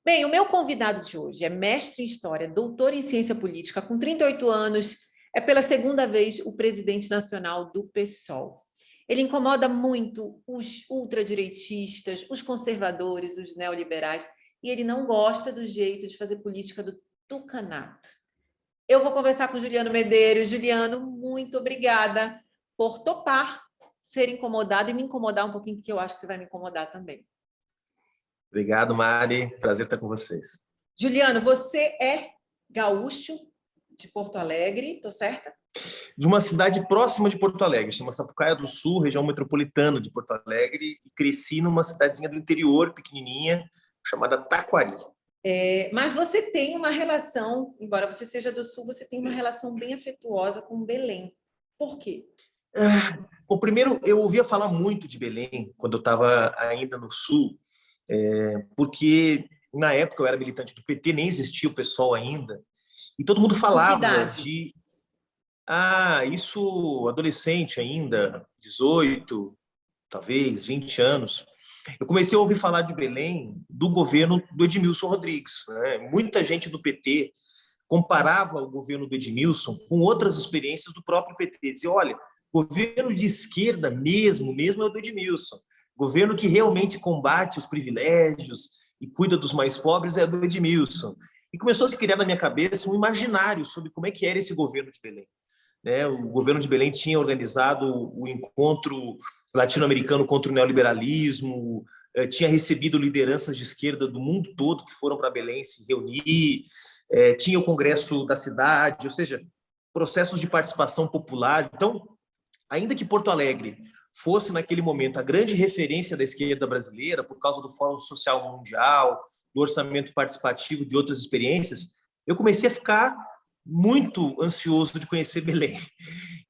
Bem, o meu convidado de hoje é mestre em História, doutor em Ciência Política, com 38 anos, é pela segunda vez o presidente nacional do PSOL. Ele incomoda muito os ultradireitistas, os conservadores, os neoliberais, e ele não gosta do jeito de fazer política do tucanato. Eu vou conversar com Juliano Medeiros. Juliano, muito obrigada por topar ser incomodado e me incomodar um pouquinho, porque eu acho que você vai me incomodar também. Obrigado, Mari. Prazer estar com vocês. Juliano, você é gaúcho de Porto Alegre, tô certa? De uma cidade próxima de Porto Alegre, chama Sapucaia do Sul, região metropolitana de Porto Alegre, e cresci numa cidadezinha do interior, pequenininha, chamada Taquari. Mas você tem uma relação, embora você seja do Sul, você tem uma relação bem afetuosa com Belém. Por quê? Bom, primeiro, eu ouvia falar muito de Belém quando eu estava ainda no Sul, porque na época eu era militante do PT, nem existia o PSOL ainda, e todo mundo falava de... isso adolescente ainda, 18, talvez 20 anos. Eu comecei a ouvir falar de Belém do governo do Edmilson Rodrigues, né? Muita gente do PT comparava o governo do Edmilson com outras experiências do próprio PT. Dizia, olha, governo de esquerda mesmo é o do Edmilson. Governo que realmente combate os privilégios e cuida dos mais pobres é do Edmilson. E começou a se criar na minha cabeça um imaginário sobre como é que era esse governo de Belém. O governo de Belém tinha organizado o encontro latino-americano contra o neoliberalismo, tinha recebido lideranças de esquerda do mundo todo que foram para Belém se reunir, tinha o Congresso da cidade, ou seja, processos de participação popular. Então, ainda que Porto Alegre fosse, naquele momento, a grande referência da esquerda brasileira, por causa do Fórum Social Mundial, do orçamento participativo, de outras experiências, eu comecei a ficar muito ansioso de conhecer Belém.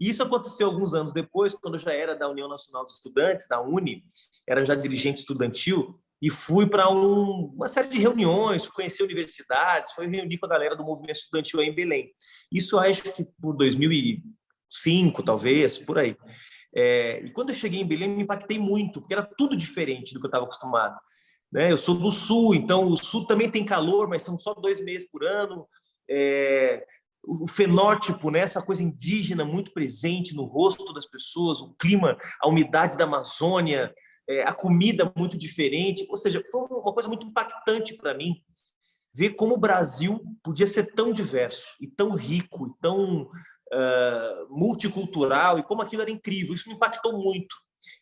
E isso aconteceu alguns anos depois, quando eu já era da União Nacional dos Estudantes, da UNE, era já dirigente estudantil, e fui para uma série de reuniões, conhecer universidades, fui reunir com a galera do movimento estudantil aí em Belém. Isso acho que por 2005, talvez, por aí. E quando eu cheguei em Belém, me impactei muito, porque era tudo diferente do que eu estava acostumado. Eu sou do Sul, então o Sul também tem calor, mas são só 2 meses por ano. O fenótipo, né, essa coisa indígena muito presente no rosto das pessoas, o clima, a umidade da Amazônia, a comida muito diferente. Ou seja, foi uma coisa muito impactante para mim ver como o Brasil podia ser tão diverso e tão rico e tão multicultural, e como aquilo era incrível. Isso me impactou muito.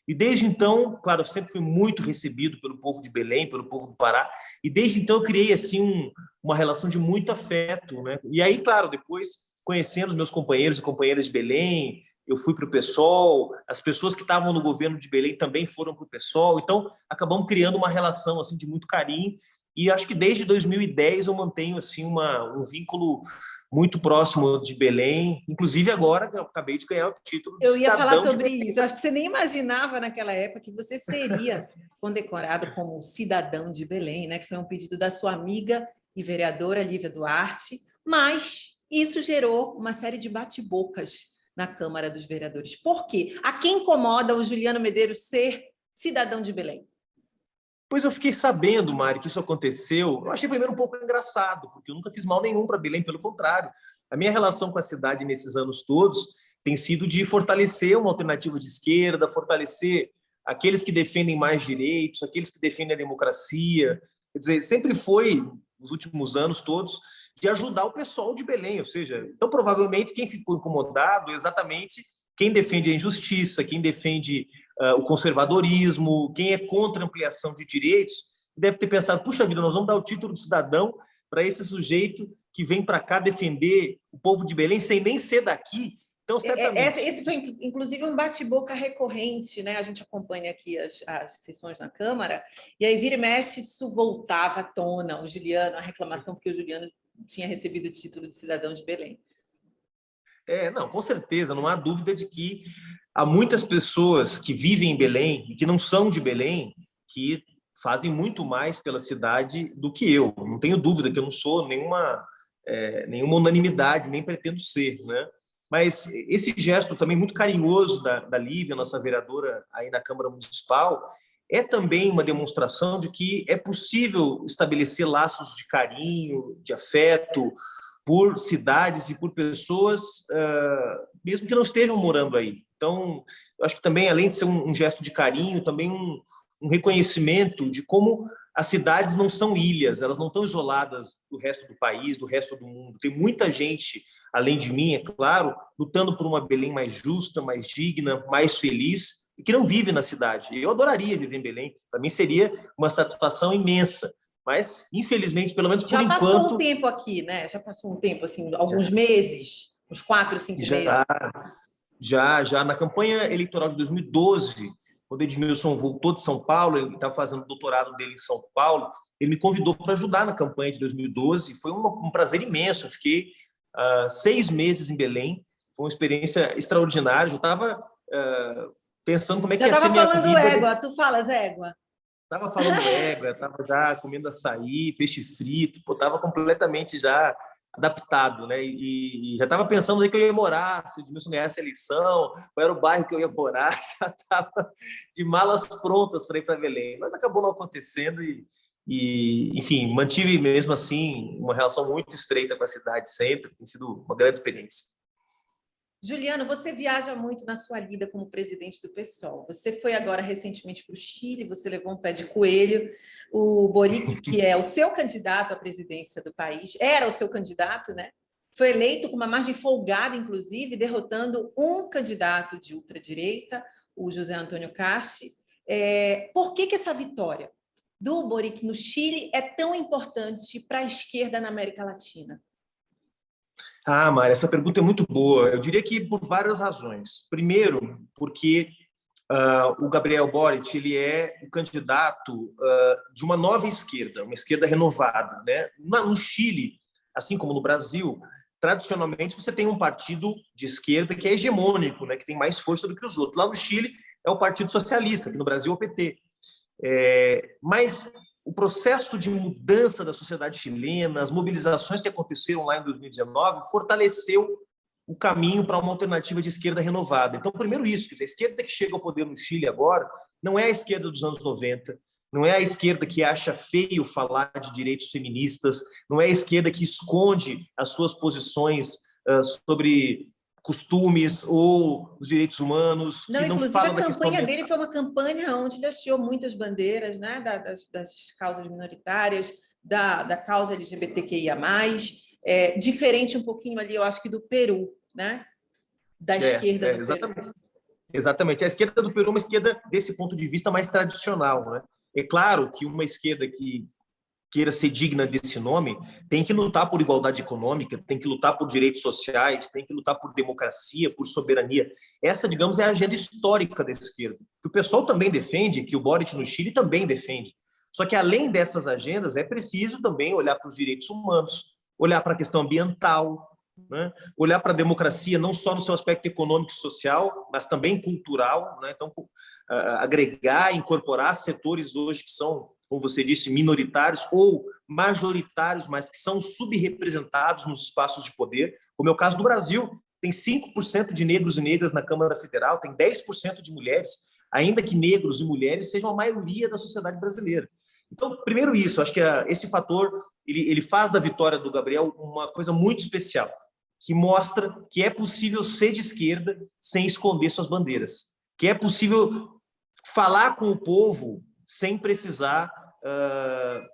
E desde então, claro, eu sempre fui muito recebido pelo povo de Belém, pelo povo do Pará, e desde então eu criei assim uma relação de muito afeto, né? E aí, claro, depois conhecendo os meus companheiros e companheiras de Belém, eu fui para o PSOL, as pessoas que estavam no governo de Belém também foram para o PSOL, então acabamos criando uma relação assim de muito carinho, e acho que desde 2010 eu mantenho assim um vínculo muito próximo de Belém, inclusive agora eu acabei de ganhar o título de cidadão. Eu ia falar sobre isso. Eu acho que você nem imaginava naquela época que você seria condecorado como cidadão de Belém, né? Que foi um pedido da sua amiga e vereadora Lívia Duarte, mas isso gerou uma série de bate-bocas na Câmara dos Vereadores. Por quê? A quem incomoda o Juliano Medeiros ser cidadão de Belém? Pois eu fiquei sabendo, Mari, que isso aconteceu. Eu achei primeiro um pouco engraçado, porque eu nunca fiz mal nenhum para Belém, pelo contrário. A minha relação com a cidade nesses anos todos tem sido de fortalecer uma alternativa de esquerda, fortalecer aqueles que defendem mais direitos, aqueles que defendem a democracia. Quer dizer, sempre foi, nos últimos anos todos, de ajudar o pessoal de Belém. Ou seja, então provavelmente quem ficou incomodado é exatamente quem defende a injustiça, quem defende o conservadorismo, quem é contra a ampliação de direitos, deve ter pensado, puxa vida, nós vamos dar o título de cidadão para esse sujeito que vem para cá defender o povo de Belém sem nem ser daqui. Então, certamente... Esse foi, inclusive, um bate-boca recorrente, né? A gente acompanha aqui as sessões na Câmara, e aí vira e mexe, isso voltava à tona, o Juliano, a reclamação porque o Juliano tinha recebido o título de cidadão de Belém. Não, com certeza, não há dúvida de que há muitas pessoas que vivem em Belém e que não são de Belém, que fazem muito mais pela cidade do que eu. Não tenho dúvida que eu não sou nenhuma unanimidade, nem pretendo ser, né? Mas esse gesto também muito carinhoso da Lívia, nossa vereadora aí na Câmara Municipal, é também uma demonstração de que é possível estabelecer laços de carinho, de afeto, por cidades e por pessoas, mesmo que não estejam morando aí. Então, eu acho que também, além de ser um gesto de carinho, também um reconhecimento de como as cidades não são ilhas, elas não estão isoladas do resto do país, do resto do mundo. Tem muita gente, além de mim, é claro, lutando por uma Belém mais justa, mais digna, mais feliz, e que não vive na cidade. Eu adoraria viver em Belém, para mim seria uma satisfação imensa. Mas, infelizmente, pelo menos por Já enquanto... Já passou um tempo aqui, né? Já passou um tempo, assim, alguns meses, uns 4, 5 meses. Já na campanha eleitoral de 2012, quando Edmilson voltou de São Paulo, ele estava fazendo o doutorado dele em São Paulo, ele me convidou para ajudar na campanha de 2012, foi um prazer imenso, eu fiquei 6 meses em Belém, foi uma experiência extraordinária, eu estava pensando como é que ia ser minha vida. Você estava falando égua, tu falas égua? Estava falando égua, estava já comendo açaí, peixe frito, estava completamente já adaptado, né? E já estava pensando onde é que eu ia morar, se o Edmilson ganhasse a eleição, qual era o bairro que eu ia morar, já estava de malas prontas para ir para Belém. Mas acabou não acontecendo enfim, mantive mesmo assim uma relação muito estreita com a cidade sempre, tem sido uma grande experiência. Juliano, você viaja muito na sua lida como presidente do PSOL. Você foi agora recentemente para o Chile, você levou um pé de coelho. O Boric, que é o seu candidato à presidência do país, era o seu candidato, né? Foi eleito com uma margem folgada, inclusive, derrotando um candidato de ultradireita, o José Antônio Casti. Por que essa vitória do Boric no Chile é tão importante para a esquerda na América Latina? Mari, essa pergunta é muito boa. Eu diria que por várias razões. Primeiro, porque o Gabriel Boric ele é o candidato de uma nova esquerda, uma esquerda renovada, né? No Chile, assim como no Brasil, tradicionalmente você tem um partido de esquerda que é hegemônico, né? Que tem mais força do que os outros. Lá no Chile é o Partido Socialista, aqui no Brasil é o PT. Mas o processo de mudança da sociedade chilena, as mobilizações que aconteceram lá em 2019, fortaleceu o caminho para uma alternativa de esquerda renovada. Então, primeiro isso, quer dizer, a esquerda que chega ao poder no Chile agora não é a esquerda dos anos 90, não é a esquerda que acha feio falar de direitos feministas, não é a esquerda que esconde as suas posições sobre costumes ou os direitos humanos. Não, que não inclusive fala a campanha dele foi uma campanha onde ele hasteou muitas bandeiras, né, das causas minoritárias, da causa LGBTQIA+, diferente um pouquinho ali, eu acho que do Peru, né, da esquerda do exatamente. Peru. Exatamente. A esquerda do Peru é uma esquerda, desse ponto de vista, mais tradicional, né? É claro que uma esquerda que queira ser digna desse nome, tem que lutar por igualdade econômica, tem que lutar por direitos sociais, tem que lutar por democracia, por soberania. Essa, digamos, é a agenda histórica da esquerda, que o pessoal também defende, que o Boric no Chile também defende. Só que, além dessas agendas, é preciso também olhar para os direitos humanos, olhar para a questão ambiental, né? Olhar para a democracia não só no seu aspecto econômico e social, mas também cultural, né? Então, agregar, incorporar setores hoje que são, como você disse, minoritários ou majoritários, mas que são subrepresentados nos espaços de poder, como é o caso do Brasil. Tem 5% de negros e negras na Câmara Federal, tem 10% de mulheres, ainda que negros e mulheres sejam a maioria da sociedade brasileira. Então, primeiro isso, acho que esse fator ele faz da vitória do Gabriel uma coisa muito especial, que mostra que é possível ser de esquerda sem esconder suas bandeiras, que é possível falar com o povo sem precisar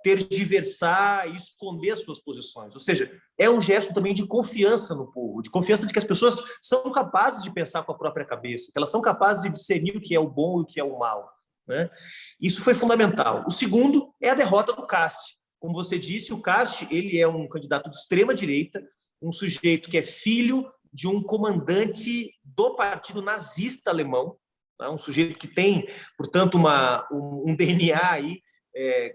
tergiversar e esconder as suas posições. Ou seja, é um gesto também de confiança no povo, de confiança de que as pessoas são capazes de pensar com a própria cabeça, que elas são capazes de discernir o que é o bom e o que é o mal, né? Isso foi fundamental. O segundo é a derrota do Casti. Como você disse, o Casti ele é um candidato de extrema-direita, um sujeito que é filho de um comandante do partido nazista alemão, tá? Um sujeito que tem, portanto, um DNA aí.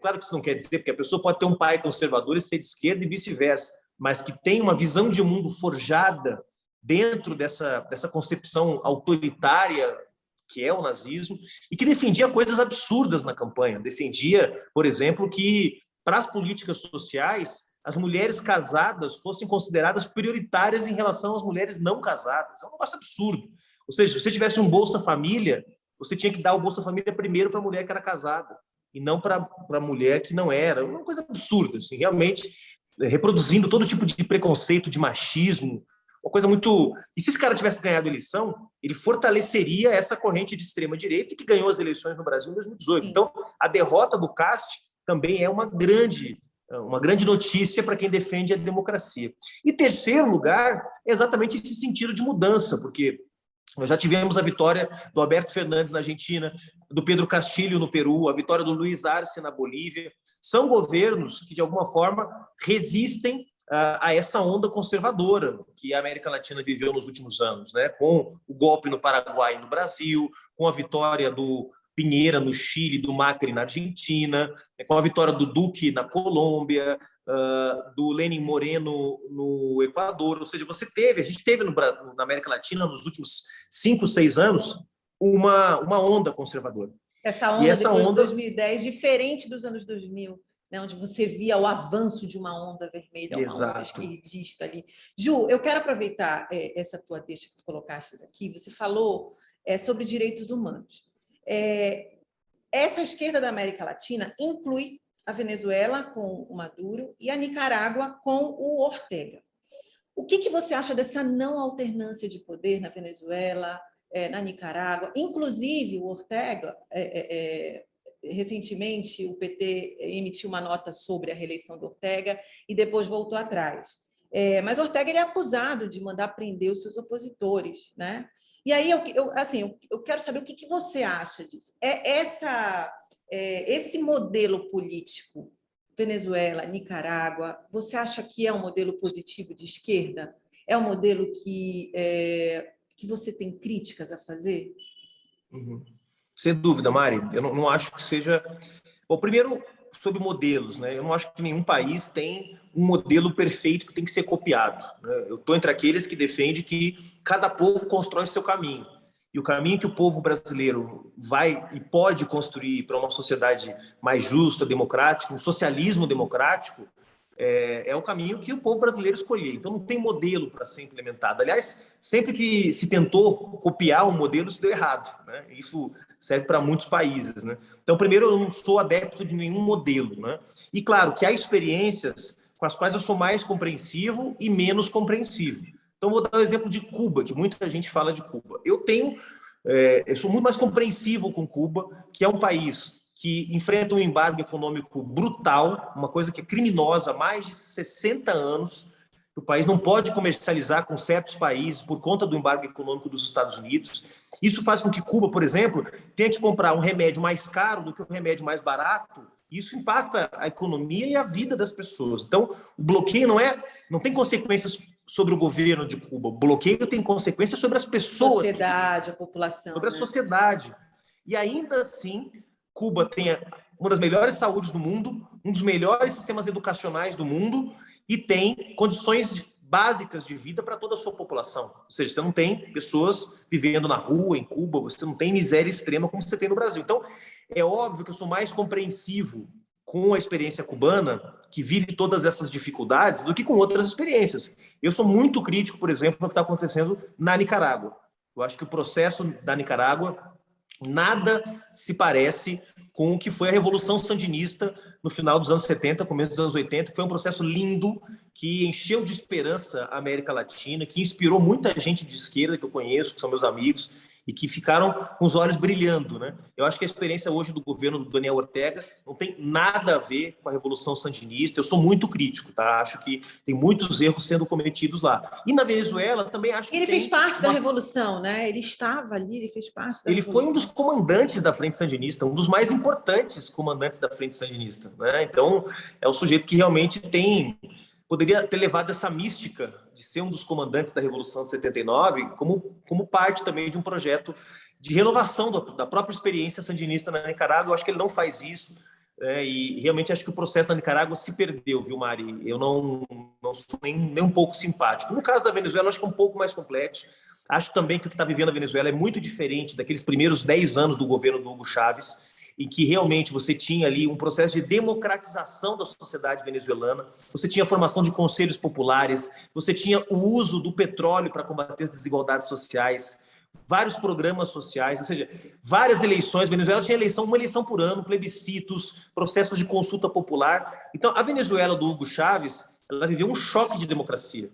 Claro que isso não quer dizer, porque a pessoa pode ter um pai conservador e ser de esquerda e vice-versa, mas que tem uma visão de mundo forjada dentro dessa concepção autoritária que é o nazismo, e que defendia coisas absurdas na campanha. Defendia, por exemplo, que para as políticas sociais as mulheres casadas fossem consideradas prioritárias em relação às mulheres não casadas. É um negócio absurdo. Ou seja, se você tivesse um Bolsa Família, você tinha que dar o Bolsa Família primeiro para a mulher que era casada, e não para a mulher que não era. Uma coisa absurda, assim, realmente reproduzindo todo tipo de preconceito, de machismo, uma coisa muito... E se esse cara tivesse ganhado a eleição, ele fortaleceria essa corrente de extrema-direita que ganhou as eleições no Brasil em 2018. Então, a derrota do Cast também é uma grande notícia para quem defende a democracia. E terceiro lugar, é exatamente esse sentido de mudança, porque nós já tivemos a vitória do Alberto Fernandes na Argentina, do Pedro Castillo no Peru, a vitória do Luiz Arce na Bolívia. São governos que, de alguma forma, resistem a essa onda conservadora que a América Latina viveu nos últimos anos, né? Com o golpe no Paraguai e no Brasil, com a vitória do Piñera no Chile, do Macri na Argentina, com a vitória do Duque na Colômbia, do Lenin Moreno no Equador. Ou seja, a gente teve na América Latina, nos últimos 5, 6 anos, uma onda conservadora. Essa onda depois de 2010, diferente dos anos 2000, né, onde você via o avanço de uma onda vermelha, uma onda esquerdista ali. Ju, eu quero aproveitar essa tua deixa que tu colocaste aqui. Você falou sobre direitos humanos. Essa esquerda da América Latina inclui a Venezuela com o Maduro e a Nicarágua com o Ortega. O que você acha dessa não alternância de poder na Venezuela, na Nicarágua? Inclusive, o Ortega, recentemente, o PT emitiu uma nota sobre a reeleição do Ortega e depois voltou atrás. Mas Ortega ele é acusado de mandar prender os seus opositores, né? E aí eu quero saber o que você acha disso. Esse modelo político, Venezuela, Nicarágua, você acha que é um modelo positivo de esquerda? É um modelo que você tem críticas a fazer? Uhum. Sem dúvida, Mari. Eu não acho que seja... Bom, primeiro, sobre modelos, né? Eu não acho que nenhum país tem um modelo perfeito que tem que ser copiado, né? Eu estou entre aqueles que defendem que cada povo constrói seu caminho. E o caminho que o povo brasileiro vai e pode construir para uma sociedade mais justa, democrática, um socialismo democrático, é o caminho que o povo brasileiro escolheu. Então, não tem modelo para ser implementado. Aliás, sempre que se tentou copiar um modelo, isso deu errado, né? Isso serve para muitos países, né? Então, primeiro, eu não sou adepto de nenhum modelo, né? E, claro, que há experiências com as quais eu sou mais compreensivo e menos compreensivo. Então, vou dar o exemplo de Cuba, que muita gente fala de Cuba. Eu sou muito mais compreensivo com Cuba, que é um país que enfrenta um embargo econômico brutal, uma coisa que é criminosa há mais de 60 anos. O país não pode comercializar com certos países por conta do embargo econômico dos Estados Unidos. Isso faz com que Cuba, por exemplo, tenha que comprar um remédio mais caro do que um remédio mais barato. Isso impacta a economia e a vida das pessoas. Então, o bloqueio não tem consequências sobre o governo de Cuba. O bloqueio tem consequências sobre as pessoas. Sociedade, a população. Sobre a sociedade. E ainda assim, Cuba tem uma das melhores saúdes do mundo, um dos melhores sistemas educacionais do mundo e tem condições básicas de vida para toda a sua população. Ou seja, você não tem pessoas vivendo na rua em Cuba, você não tem miséria extrema como você tem no Brasil. Então, é óbvio que eu sou mais compreensivo com a experiência cubana, que vive todas essas dificuldades, do que com outras experiências. Eu sou muito crítico, por exemplo, no que está acontecendo na Nicarágua. Eu acho que o processo da Nicarágua nada se parece com o que foi a Revolução Sandinista no final dos anos 70, começo dos anos 80, que foi um processo lindo, que encheu de esperança a América Latina, que inspirou muita gente de esquerda que eu conheço, que são meus amigos, e que ficaram com os olhos brilhando, né? Eu acho que a experiência hoje do governo do Daniel Ortega não tem nada a ver com a Revolução Sandinista. Eu sou muito crítico, tá? Acho que tem muitos erros sendo cometidos lá. E na Venezuela também acho que ele fez parte da Revolução, né? Ele estava ali, ele fez parte da Ele Revolução. foi um dos comandantes da Frente Sandinista, um dos mais importantes comandantes da Frente Sandinista, né? Então, é um sujeito que realmente poderia ter levado essa mística de ser um dos comandantes da Revolução de 79 como parte também de um projeto de renovação da própria experiência sandinista na Nicarágua. Eu acho que ele não faz isso, e realmente acho que o processo na Nicarágua se perdeu, viu, Mari? Eu não sou nem um pouco simpático. No caso da Venezuela, acho que é um pouco mais complexo. Acho também que o que está vivendo a Venezuela é muito diferente daqueles primeiros 10 anos do governo do Hugo Chávez, em que realmente você tinha ali um processo de democratização da sociedade venezuelana, você tinha a formação de conselhos populares, você tinha o uso do petróleo para combater as desigualdades sociais, vários programas sociais, ou seja, várias eleições. A Venezuela tinha uma eleição por ano, plebiscitos, processos de consulta popular. Então, a Venezuela do Hugo Chávez, ela viveu um choque de democracia.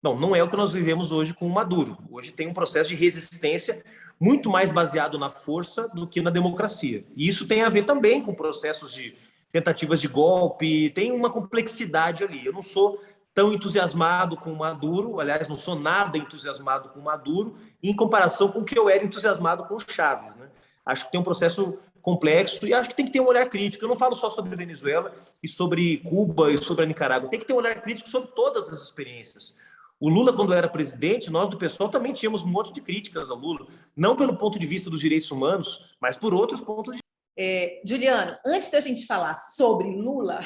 Não é o que nós vivemos hoje com o Maduro. Hoje tem um processo de resistência muito mais baseado na força do que na democracia. E isso tem a ver também com processos de tentativas de golpe, tem uma complexidade ali. Eu não sou tão entusiasmado com o Maduro, aliás, não sou nada entusiasmado com o Maduro, em comparação com o que eu era entusiasmado com o Chávez, né? Acho que tem um processo complexo e acho que tem que ter um olhar crítico. Eu não falo só sobre Venezuela e sobre Cuba e sobre a Nicarágua. Tem que ter um olhar crítico sobre todas as experiências. O Lula, quando era presidente, nós do PSOL também tínhamos um monte de críticas ao Lula, não pelo ponto de vista dos direitos humanos, mas por outros pontos de vista. Juliano, antes da gente falar sobre Lula,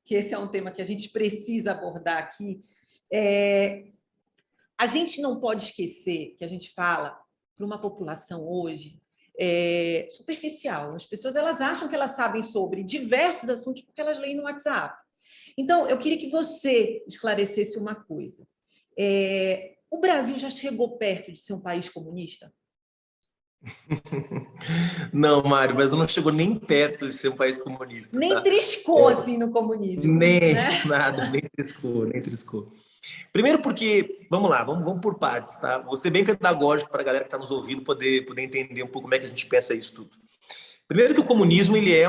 que esse é um tema que a gente precisa abordar aqui, a gente não pode esquecer que a gente fala para uma população hoje superficial. As pessoas elas acham que elas sabem sobre diversos assuntos porque elas leem no WhatsApp. Então, eu queria que você esclarecesse uma coisa. O Brasil já chegou perto de ser um país comunista? Não, Mário, mas não chegou nem perto de ser um país comunista. Nem triscou assim no comunismo. Nem, né? Nada, nem triscou, nem triscou. Primeiro porque, vamos lá, vamos por partes, tá? Vou ser bem pedagógico para a galera que está nos ouvindo poder entender um pouco como é que a gente pensa isso tudo. Primeiro que o comunismo ele é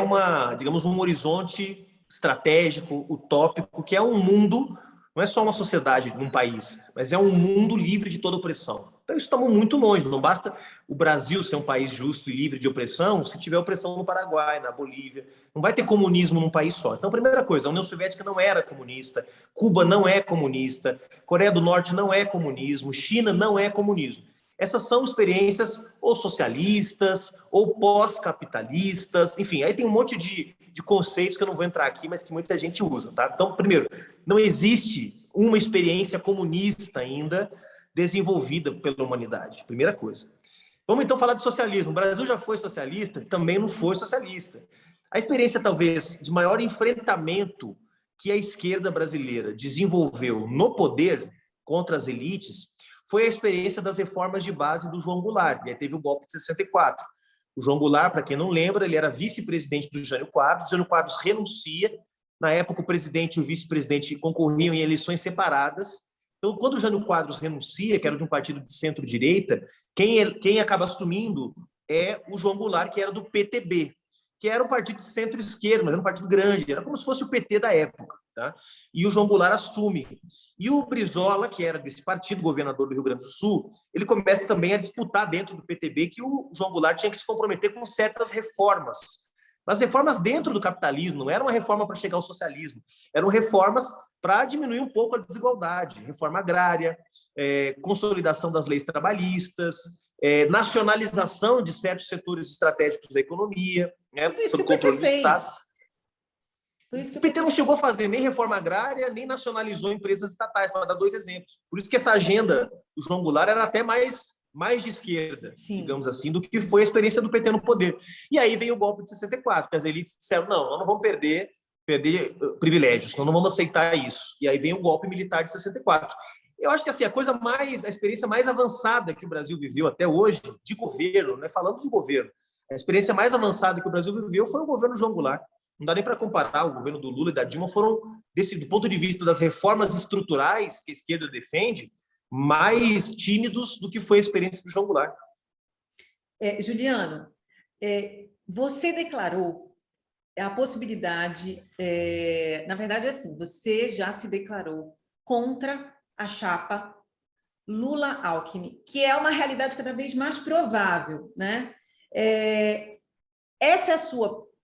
digamos, um horizonte estratégico, utópico, que é um mundo, não é só uma sociedade num país, mas é um mundo livre de toda opressão. Então, estamos muito longe. Não basta o Brasil ser um país justo e livre de opressão se tiver opressão no Paraguai, na Bolívia. Não vai ter comunismo num país só. Então, primeira coisa, a União Soviética não era comunista, Cuba não é comunista, Coreia do Norte não é comunismo, China não é comunismo. Essas são experiências ou socialistas, ou pós-capitalistas, enfim, aí tem um monte de conceitos que eu não vou entrar aqui, mas que muita gente usa, tá? Então, primeiro, não existe uma experiência comunista ainda desenvolvida pela humanidade, primeira coisa. Vamos então falar de socialismo. O Brasil já foi socialista? Também não foi socialista. A experiência, talvez, de maior enfrentamento que a esquerda brasileira desenvolveu no poder contra as elites foi a experiência das reformas de base do João Goulart. E aí teve o golpe de 64. O João Goulart, para quem não lembra, ele era vice-presidente do Jânio Quadros. O Jânio Quadros renuncia. Na época, o presidente e o vice-presidente concorriam em eleições separadas. Então, quando o Jânio Quadros renuncia, que era de um partido de centro-direita, quem acaba assumindo é o João Goulart, que era do PTB, que era um partido de centro-esquerda, mas era um partido grande, era como se fosse o PT da época. Tá? E o João Goulart assume. E o Brizola, que era desse partido, governador do Rio Grande do Sul, ele começa também a disputar dentro do PTB que o João Goulart tinha que se comprometer com certas reformas. Mas reformas dentro do capitalismo, não era uma reforma para chegar ao socialismo, eram reformas para diminuir um pouco a desigualdade, reforma agrária, consolidação das leis trabalhistas, nacionalização de certos setores estratégicos da economia, né, sob controle do Estado. O PT não chegou a fazer nem reforma agrária, nem nacionalizou empresas estatais, para dar dois exemplos. Por isso que essa agenda do João Goulart era até mais de esquerda, sim, digamos assim, do que foi a experiência do PT no poder. E aí veio o golpe de 64, que as elites disseram, não, nós não vamos perder privilégios, nós não vamos aceitar isso. E aí vem o golpe militar de 64. Eu acho que assim, a experiência mais avançada que o Brasil viveu até hoje, de governo, né, falando de governo, a experiência mais avançada que o Brasil viveu foi o governo João Goulart. Não dá nem para comparar, o governo do Lula e da Dilma foram, do ponto de vista das reformas estruturais que a esquerda defende, mais tímidos do que foi a experiência do João Goulart. Juliano, você declarou a possibilidade, na verdade, assim, você já se declarou contra a chapa Lula-Alckmin, que é uma realidade cada vez mais provável, né?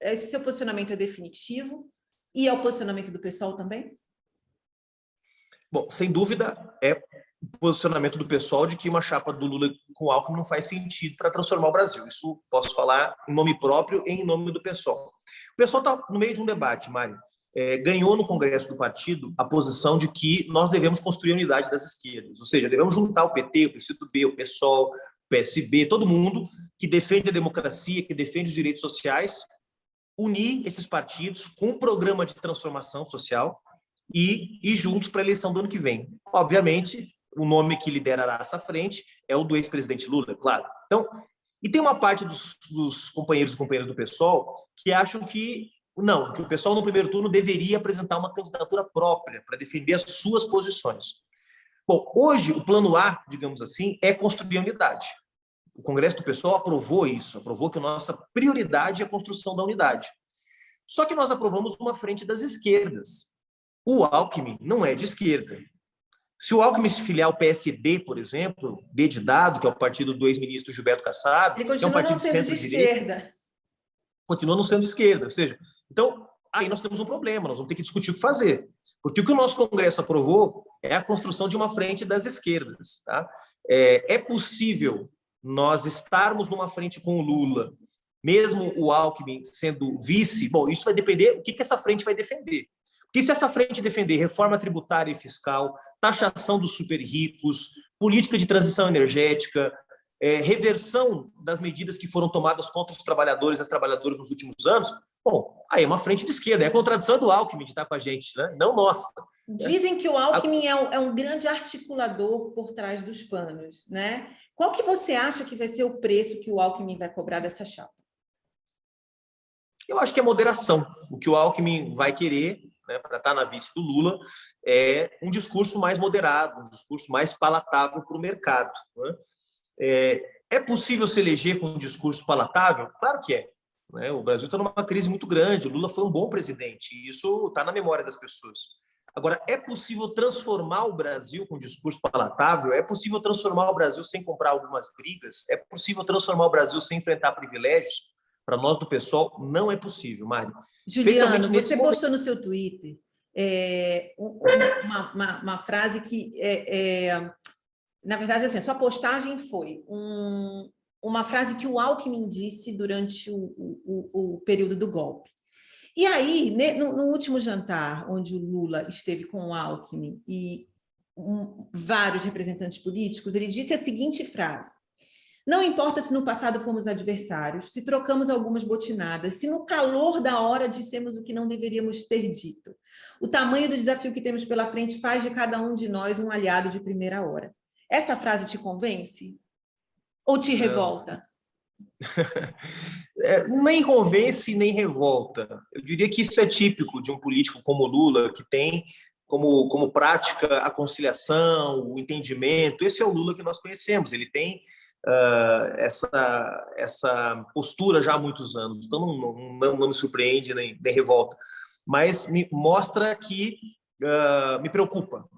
Esse seu posicionamento é definitivo e é o posicionamento do PSOL também? Bom, sem dúvida, é o posicionamento do PSOL de que uma chapa do Lula com Alckmin não faz sentido para transformar o Brasil. Isso posso falar em nome próprio e em nome do PSOL. O PSOL está no meio de um debate, Mário. Ganhou no Congresso do partido a posição de que nós devemos construir a unidade das esquerdas, ou seja, devemos juntar o PT, o PCdoB, o PSOL, o PSB, todo mundo que defende a democracia, que defende os direitos sociais, unir esses partidos com um programa de transformação social e ir juntos para a eleição do ano que vem. Obviamente, o nome que liderará essa frente é o do ex-presidente Lula, claro. Então, e tem uma parte dos companheiros e companheiras do PSOL que acham que não, que o PSOL no primeiro turno deveria apresentar uma candidatura própria para defender as suas posições. Bom, hoje o plano A, digamos assim, é construir a unidade. O Congresso do PSOL aprovou isso, aprovou que a nossa prioridade é a construção da unidade. Só que nós aprovamos uma frente das esquerdas. O Alckmin não é de esquerda. Se o Alckmin se filiar ao PSB, por exemplo, D de dado, que é o partido do ex-ministro Gilberto Kassab, Ele que é um continua não partido de sendo de centro-direita, esquerda. continua não sendo de esquerda. Ou seja, então, aí nós temos um problema, nós vamos ter que discutir o que fazer. Porque o que o nosso Congresso aprovou é a construção de uma frente das esquerdas. Tá? É possível nós estarmos numa frente com o Lula, mesmo o Alckmin sendo vice. Bom, isso vai depender do que essa frente vai defender. Porque se essa frente defender reforma tributária e fiscal, taxação dos super ricos, política de transição energética, reversão das medidas que foram tomadas contra os trabalhadores e as trabalhadoras nos últimos anos, bom, aí é uma frente de esquerda, é a contradição do Alckmin de estar com a gente, né? Não nossa. Dizem que o Alckmin é um grande articulador por trás dos panos, né? Qual que você acha que vai ser o preço que o Alckmin vai cobrar dessa chapa? Eu acho que é moderação. O que o Alckmin vai querer, né, para estar na vice do Lula, é um discurso mais moderado, um discurso mais palatável para o mercado. Né? É possível se eleger com um discurso palatável? Claro que é. Né? O Brasil está numa crise muito grande, o Lula foi um bom presidente, e isso está na memória das pessoas. Agora, é possível transformar o Brasil com um discurso palatável? É possível transformar o Brasil sem comprar algumas brigas? É possível transformar o Brasil sem enfrentar privilégios? Para nós do PSOL, não é possível, Mário. Juliano, você postou no seu Twitter uma frase que, na verdade, assim, a sua postagem foi uma frase que o Alckmin disse durante o período do golpe. E aí, no último jantar, onde o Lula esteve com o Alckmin e vários representantes políticos, ele disse a seguinte frase: não importa se no passado fomos adversários, se trocamos algumas botinadas, se no calor da hora dissemos o que não deveríamos ter dito. O tamanho do desafio que temos pela frente faz de cada um de nós um aliado de primeira hora. Essa frase te convence? Ou te revolta? Nem convence, nem revolta. Eu diria que isso é típico de um político como Lula, que tem como prática a conciliação, o entendimento. Esse é o Lula que nós conhecemos. Ele tem essa postura já há muitos anos. Então, não me surpreende nem revolta. Mas me mostra que me preocupa.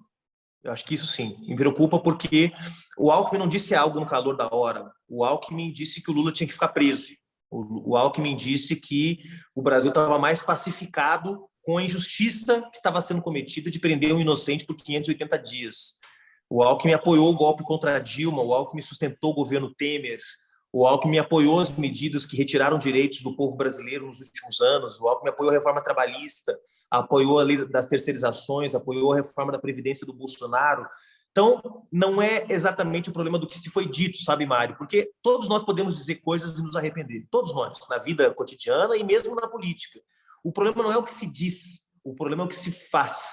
Eu acho que isso sim, me preocupa porque o Alckmin não disse algo no calor da hora. O Alckmin disse que o Lula tinha que ficar preso. O Alckmin disse que o Brasil estava mais pacificado com a injustiça que estava sendo cometida de prender um inocente por 580 dias. O Alckmin apoiou o golpe contra a Dilma, o Alckmin sustentou o governo Temer, o Alckmin apoiou as medidas que retiraram direitos do povo brasileiro nos últimos anos, o Alckmin apoiou a reforma trabalhista, apoiou a lei das terceirizações, apoiou a reforma da Previdência do Bolsonaro. Então, não é exatamente o problema do que se foi dito, sabe, Mário? Porque todos nós podemos dizer coisas e nos arrepender, todos nós, na vida cotidiana e mesmo na política. O problema não é o que se diz, o problema é o que se faz.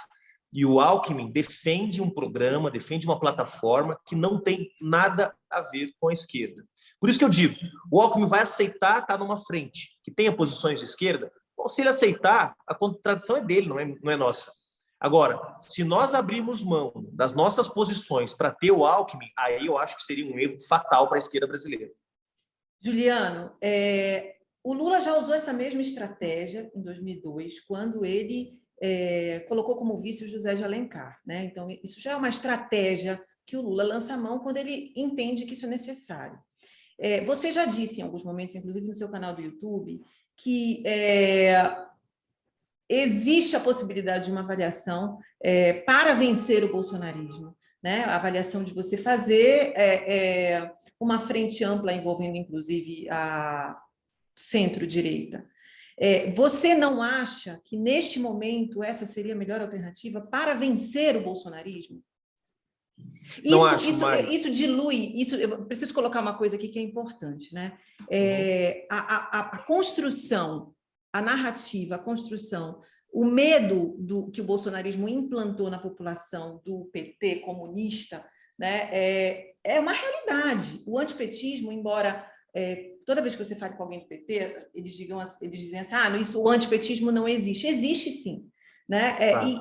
E o Alckmin defende um programa, defende uma plataforma que não tem nada a ver com a esquerda. Por isso que eu digo, o Alckmin vai aceitar estar numa frente que tenha posições de esquerda. Bom, se ele aceitar, a contradição é dele, não é nossa. Agora, se nós abrirmos mão das nossas posições para ter o Alckmin, aí eu acho que seria um erro fatal para a esquerda brasileira. Juliano, o Lula já usou essa mesma estratégia em 2002, quando ele colocou como vice o José de Alencar, né? Então, isso já é uma estratégia que o Lula lança a mão quando ele entende que isso é necessário. Você já disse em alguns momentos, inclusive no seu canal do YouTube, que existe a possibilidade de uma avaliação para vencer o bolsonarismo, né? A avaliação de você fazer uma frente ampla envolvendo, inclusive, a centro-direita. Você não acha que, neste momento, essa seria a melhor alternativa para vencer o bolsonarismo? Isso dilui, eu preciso colocar uma coisa aqui que é importante, né? A construção, a narrativa, a construção, o medo que o bolsonarismo implantou na população do PT comunista, né? É uma realidade. O antipetismo, embora toda vez que você fala com alguém do PT, eles dizem assim, o antipetismo não existe. Existe sim, né? E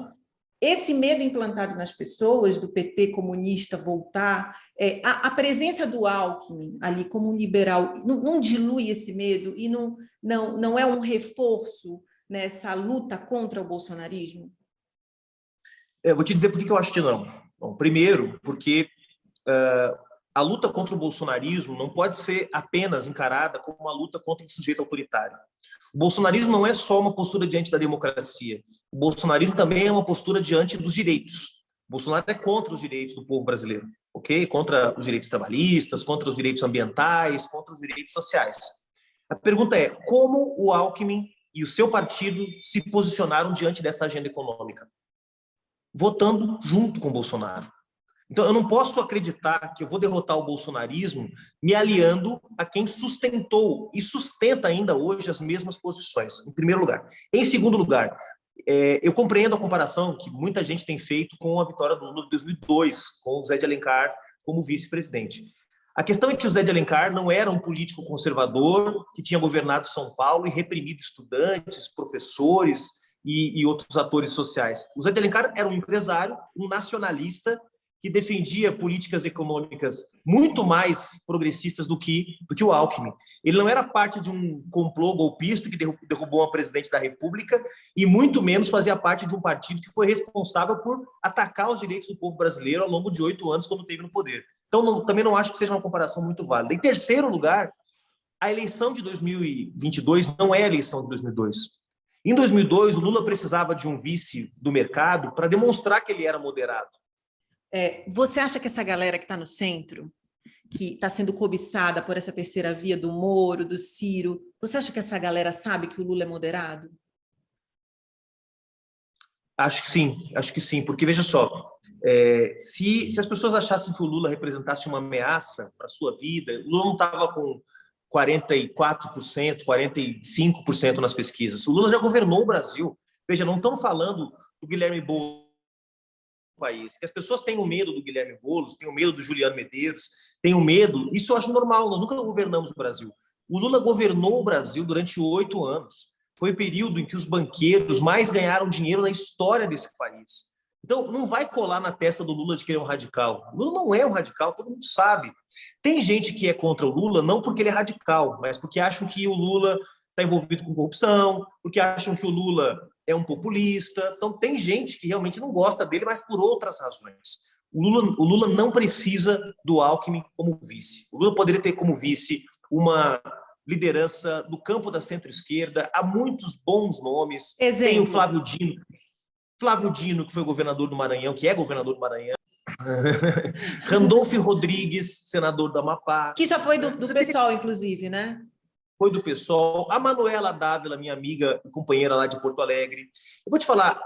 esse medo implantado nas pessoas do PT comunista voltar, a presença do Alckmin ali como um liberal não dilui esse medo e não é um reforço nessa luta contra o bolsonarismo? Eu vou te dizer por que eu acho que não. Bom, primeiro, porque a luta contra o bolsonarismo não pode ser apenas encarada como uma luta contra um sujeito autoritário. O bolsonarismo não é só uma postura diante da democracia. O bolsonarismo também é uma postura diante dos direitos. O Bolsonaro é contra os direitos do povo brasileiro, ok? Contra os direitos trabalhistas, contra os direitos ambientais, contra os direitos sociais. A pergunta é, como o Alckmin e o seu partido se posicionaram diante dessa agenda econômica? Votando junto com o Bolsonaro. Então, eu não posso acreditar que eu vou derrotar o bolsonarismo me aliando a quem sustentou e sustenta ainda hoje as mesmas posições, em primeiro lugar. Em segundo lugar, eu compreendo a comparação que muita gente tem feito com a vitória do Lula de 2002, com o Zé de Alencar como vice-presidente. A questão é que o Zé de Alencar não era um político conservador que tinha governado São Paulo e reprimido estudantes, professores e outros atores sociais. O Zé de Alencar era um empresário, um nacionalista, que defendia políticas econômicas muito mais progressistas do que o Alckmin. Ele não era parte de um complô golpista que derrubou uma presidente da República e muito menos fazia parte de um partido que foi responsável por atacar os direitos do povo brasileiro ao longo de 8 anos quando esteve no poder. Então, também não acho que seja uma comparação muito válida. Em terceiro lugar, a eleição de 2022 não é a eleição de 2002. Em 2002, o Lula precisava de um vice do mercado para demonstrar que ele era moderado. Você acha que essa galera que está no centro, que está sendo cobiçada por essa terceira via do Moro, do Ciro, você acha que essa galera sabe que o Lula é moderado? Acho que sim, porque veja só, se as pessoas achassem que o Lula representasse uma ameaça para a sua vida, o Lula não estava com 44%, 45% nas pesquisas. O Lula já governou o Brasil. Veja, não estamos falando do Guilherme Boulos, país, que as pessoas tenham medo do Guilherme Boulos, tenham medo do Juliano Medeiros, tenham medo, isso eu acho normal, nós nunca governamos o Brasil. O Lula governou o Brasil durante 8 anos, foi o período em que os banqueiros mais ganharam dinheiro na história desse país. Então, não vai colar na testa do Lula de que ele é um radical. O Lula não é um radical, todo mundo sabe. Tem gente que é contra o Lula não porque ele é radical, mas porque acham que o Lula está envolvido com corrupção, porque acham que o Lula é um populista. Então, tem gente que realmente não gosta dele, mas por outras razões. O Lula não precisa do Alckmin como vice. O Lula poderia ter como vice uma liderança do campo da centro-esquerda. Há muitos bons nomes. Exemplo. Tem o Flávio Dino, que foi governador do Maranhão, que é governador do Maranhão. Randolfo Rodrigues, senador do Amapá. Que já foi do PSOL, inclusive, né? Foi do PSOL, a Manuela Dávila, minha amiga e companheira lá de Porto Alegre. Eu vou te falar,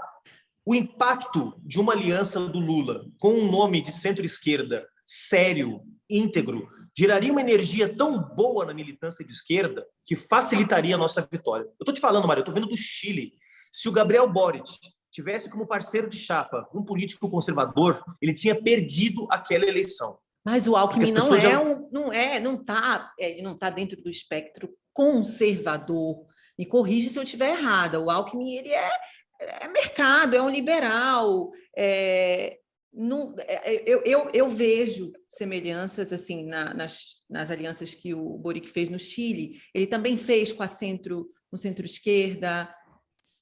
o impacto de uma aliança do Lula com um nome de centro-esquerda sério, íntegro, geraria uma energia tão boa na militância de esquerda que facilitaria a nossa vitória. Eu estou te falando, Mário, eu estou vendo do Chile. Se o Gabriel Boric tivesse como parceiro de chapa um político conservador, ele tinha perdido aquela eleição. Mas o Alckmin não está dentro do espectro conservador. Me corrija se eu estiver errada. O Alckmin ele é mercado, é um liberal. Eu vejo semelhanças assim nas alianças que o Boric fez no Chile. Ele também fez com o centro-esquerda,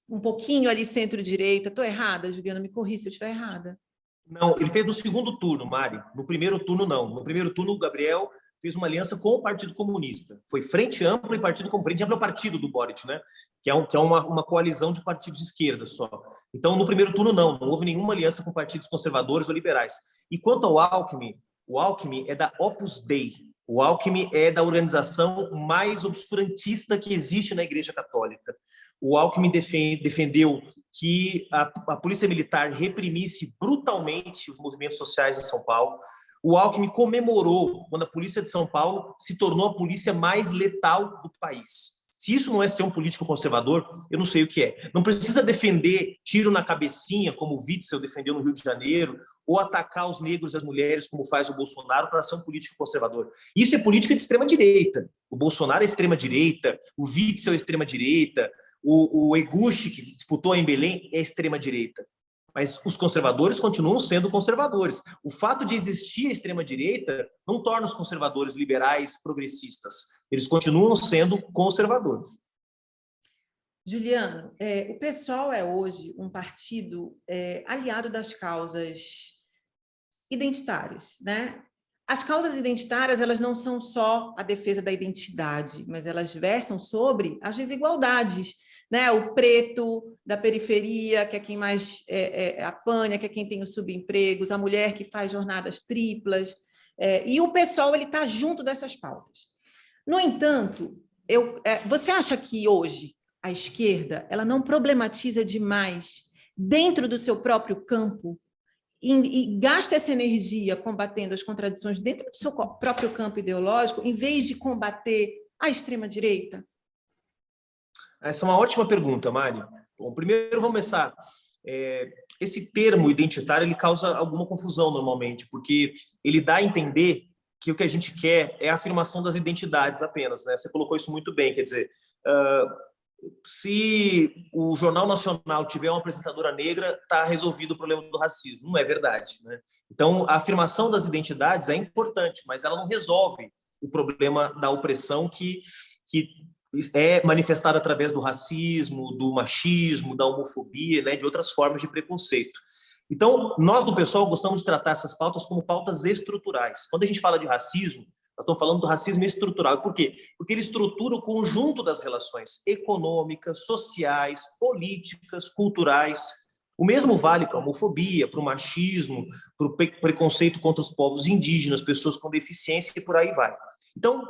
um pouquinho ali centro-direita. Estou errada, Juliana? Me corrija se eu estiver errada. Não, ele fez no segundo turno, Mari. No primeiro turno, não. No primeiro turno, o Gabriel fez uma aliança com o Partido Comunista. Foi Frente Ampla e Partido Comunista. Frente Ampla é o partido do Boric, né? Que é uma coalizão de partidos de esquerda só. Então, no primeiro turno, não houve nenhuma aliança com partidos conservadores ou liberais. E quanto ao Alckmin, o Alckmin é da Opus Dei. O Alckmin é da organização mais obscurantista que existe na Igreja Católica. O Alckmin defendeu que a polícia militar reprimisse brutalmente os movimentos sociais em São Paulo. O Alckmin comemorou quando a polícia de São Paulo se tornou a polícia mais letal do país. Se isso não é ser um político conservador, eu não sei o que é. Não precisa defender tiro na cabecinha, como o Witzel defendeu no Rio de Janeiro, ou atacar os negros e as mulheres, como faz o Bolsonaro, para ser um político conservador. Isso é política de extrema-direita. O Bolsonaro é extrema-direita, o Witzel é extrema-direita, o Eguchi, que disputou em Belém, é extrema-direita. Mas os conservadores continuam sendo conservadores. O fato de existir a extrema-direita não torna os conservadores liberais progressistas. Eles continuam sendo conservadores. Juliano, o PSOL é hoje um partido aliado das causas identitárias, né? As causas identitárias, elas não são só a defesa da identidade, mas elas versam sobre as desigualdades, né? O preto da periferia, que é quem mais apanha, que é quem tem os subempregos, a mulher que faz jornadas triplas, e o PSOL ele está junto dessas pautas. No entanto, você acha que hoje a esquerda ela não problematiza demais dentro do seu próprio campo e gasta essa energia combatendo as contradições dentro do seu próprio campo ideológico, em vez de combater a extrema-direita? Essa é uma ótima pergunta, Mari. Bom, primeiro vamos começar. Esse termo identitário ele causa alguma confusão normalmente, porque ele dá a entender que o que a gente quer é a afirmação das identidades apenas, né? Você colocou isso muito bem, quer dizer, se o Jornal Nacional tiver uma apresentadora negra, está resolvido o problema do racismo. Não é verdade, né? Então, a afirmação das identidades é importante, mas ela não resolve o problema da opressão que é manifestada através do racismo, do machismo, da homofobia, né, de outras formas de preconceito. Então, nós do PSOL gostamos de tratar essas pautas como pautas estruturais. Quando a gente fala de racismo, nós estamos falando do racismo estrutural. Por quê? Porque ele estrutura o conjunto das relações econômicas, sociais, políticas, culturais. O mesmo vale para a homofobia, para o machismo, para o preconceito contra os povos indígenas, pessoas com deficiência e por aí vai. Então,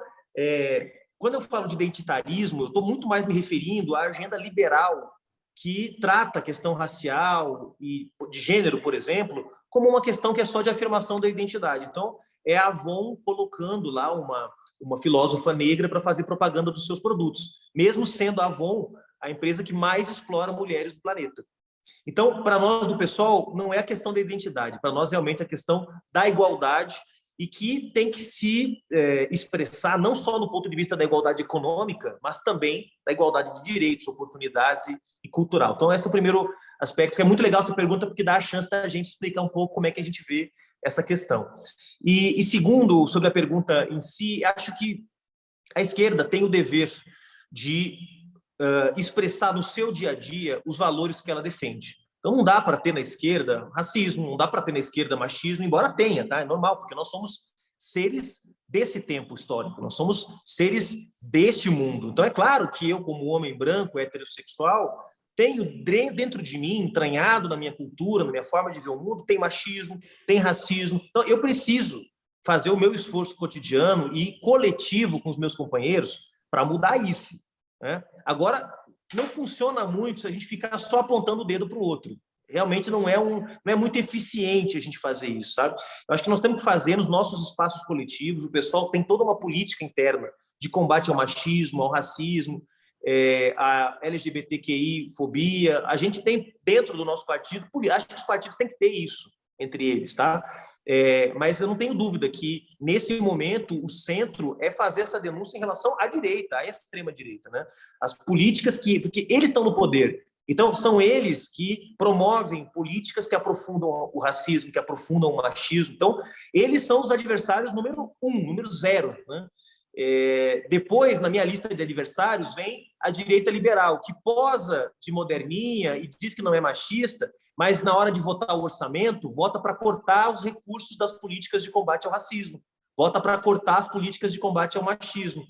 quando eu falo de identitarismo, eu estou muito mais me referindo à agenda liberal, que trata a questão racial e de gênero, por exemplo, como uma questão que é só de afirmação da identidade. Então, é a Avon colocando lá uma filósofa negra para fazer propaganda dos seus produtos, mesmo sendo a Avon a empresa que mais explora mulheres do planeta. Então, para nós do PSOL, não é a questão da identidade, para nós realmente é a questão da igualdade e que tem que se expressar não só no ponto de vista da igualdade econômica, mas também da igualdade de direitos, oportunidades e cultural. Então, esse é o primeiro aspecto, que é muito legal essa pergunta, porque dá a chance da gente explicar um pouco como é que a gente vê essa questão. E segundo, sobre a pergunta em si, acho que a esquerda tem o dever de expressar no seu dia a dia os valores que ela defende. Então, não dá para ter na esquerda racismo, não dá para ter na esquerda machismo, embora tenha, tá? É normal, porque nós somos seres desse tempo histórico, nós somos seres deste mundo. Então, é claro que eu, como homem branco, heterossexual, tenho dentro de mim, entranhado na minha cultura, na minha forma de ver o mundo, tem machismo, tem racismo. Então, eu preciso fazer o meu esforço cotidiano e coletivo com os meus companheiros para mudar isso, né? Agora, não funciona muito se a gente ficar só apontando o dedo para o outro. Realmente não é muito eficiente a gente fazer isso, sabe? Eu acho que nós temos que fazer nos nossos espaços coletivos. O pessoal tem toda uma política interna de combate ao machismo, ao racismo, a LGBTQI-fobia. A gente tem dentro do nosso partido, acho que os partidos têm que ter isso entre eles, tá? Mas eu não tenho dúvida que, nesse momento, o centro é fazer essa denúncia em relação à direita, à extrema-direita, né? As políticas porque eles estão no poder. Então, são eles que promovem políticas que aprofundam o racismo, que aprofundam o machismo. Então, eles são os adversários número 1, número 0, né? Depois, na minha lista de adversários, vem a direita liberal, que posa de moderninha e diz que não é machista, mas na hora de votar o orçamento, vota para cortar os recursos das políticas de combate ao racismo, vota para cortar as políticas de combate ao machismo.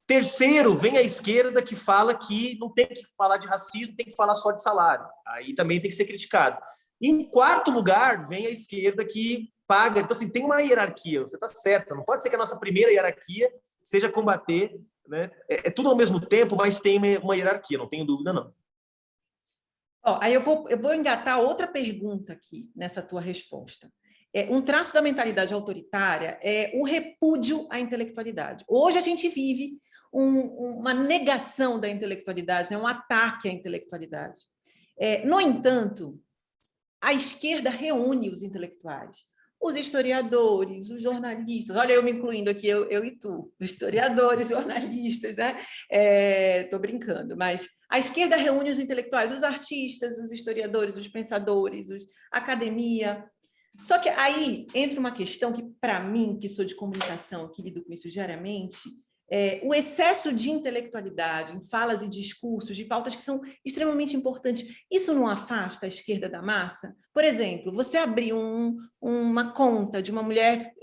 Terceiro, vem a esquerda que fala que não tem que falar de racismo, tem que falar só de salário. Aí também tem que ser criticado. Em quarto lugar, vem a esquerda que paga. Então, assim, tem uma hierarquia, você está certa. Não pode ser que a nossa primeira hierarquia seja combater, né? Tudo ao mesmo tempo, mas tem uma hierarquia, não tenho dúvida, não. Aí eu vou engatar outra pergunta aqui nessa tua resposta. Um traço da mentalidade autoritária é o repúdio à intelectualidade. Hoje a gente vive uma negação da intelectualidade, né? Um ataque à intelectualidade. No entanto, a esquerda reúne os intelectuais, os historiadores, os jornalistas. Olha, eu me incluindo aqui, eu e tu, os historiadores, jornalistas, né? Estou brincando, mas a esquerda reúne os intelectuais, os artistas, os historiadores, os pensadores, a academia. Só que aí entra uma questão que, para mim, que sou de comunicação, que lido com isso diariamente, o excesso de intelectualidade em falas e discursos de pautas que são extremamente importantes, isso não afasta a esquerda da massa? Por exemplo, você abrir uma conta de uma mulher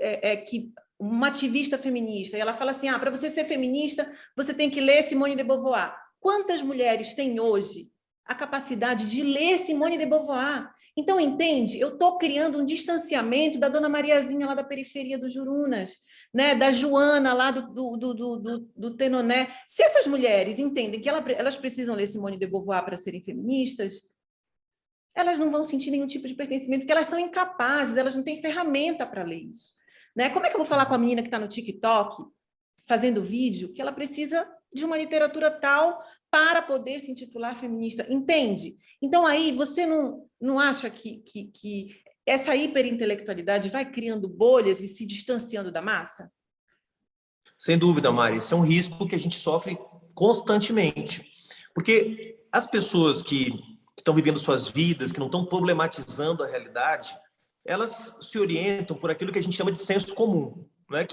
uma ativista feminista, e ela fala assim, para você ser feminista, você tem que ler Simone de Beauvoir. Quantas mulheres têm hoje a capacidade de ler Simone de Beauvoir? Então, entende? Eu estou criando um distanciamento da dona Mariazinha lá da periferia do Jurunas, né? Da Joana lá do Tenoné. Se essas mulheres entendem que elas precisam ler Simone de Beauvoir para serem feministas, elas não vão sentir nenhum tipo de pertencimento, porque elas são incapazes, elas não têm ferramenta para ler isso. Né? Como é que eu vou falar com a menina que está no TikTok, fazendo vídeo, que ela precisa de uma literatura tal para poder se intitular feminista? Entende? Então, aí, você não acha que essa hiperintelectualidade vai criando bolhas e se distanciando da massa? Sem dúvida, Mari, esse é um risco que a gente sofre constantemente. Porque as pessoas que estão vivendo suas vidas, que não estão problematizando a realidade, elas se orientam por aquilo que a gente chama de senso comum. Né?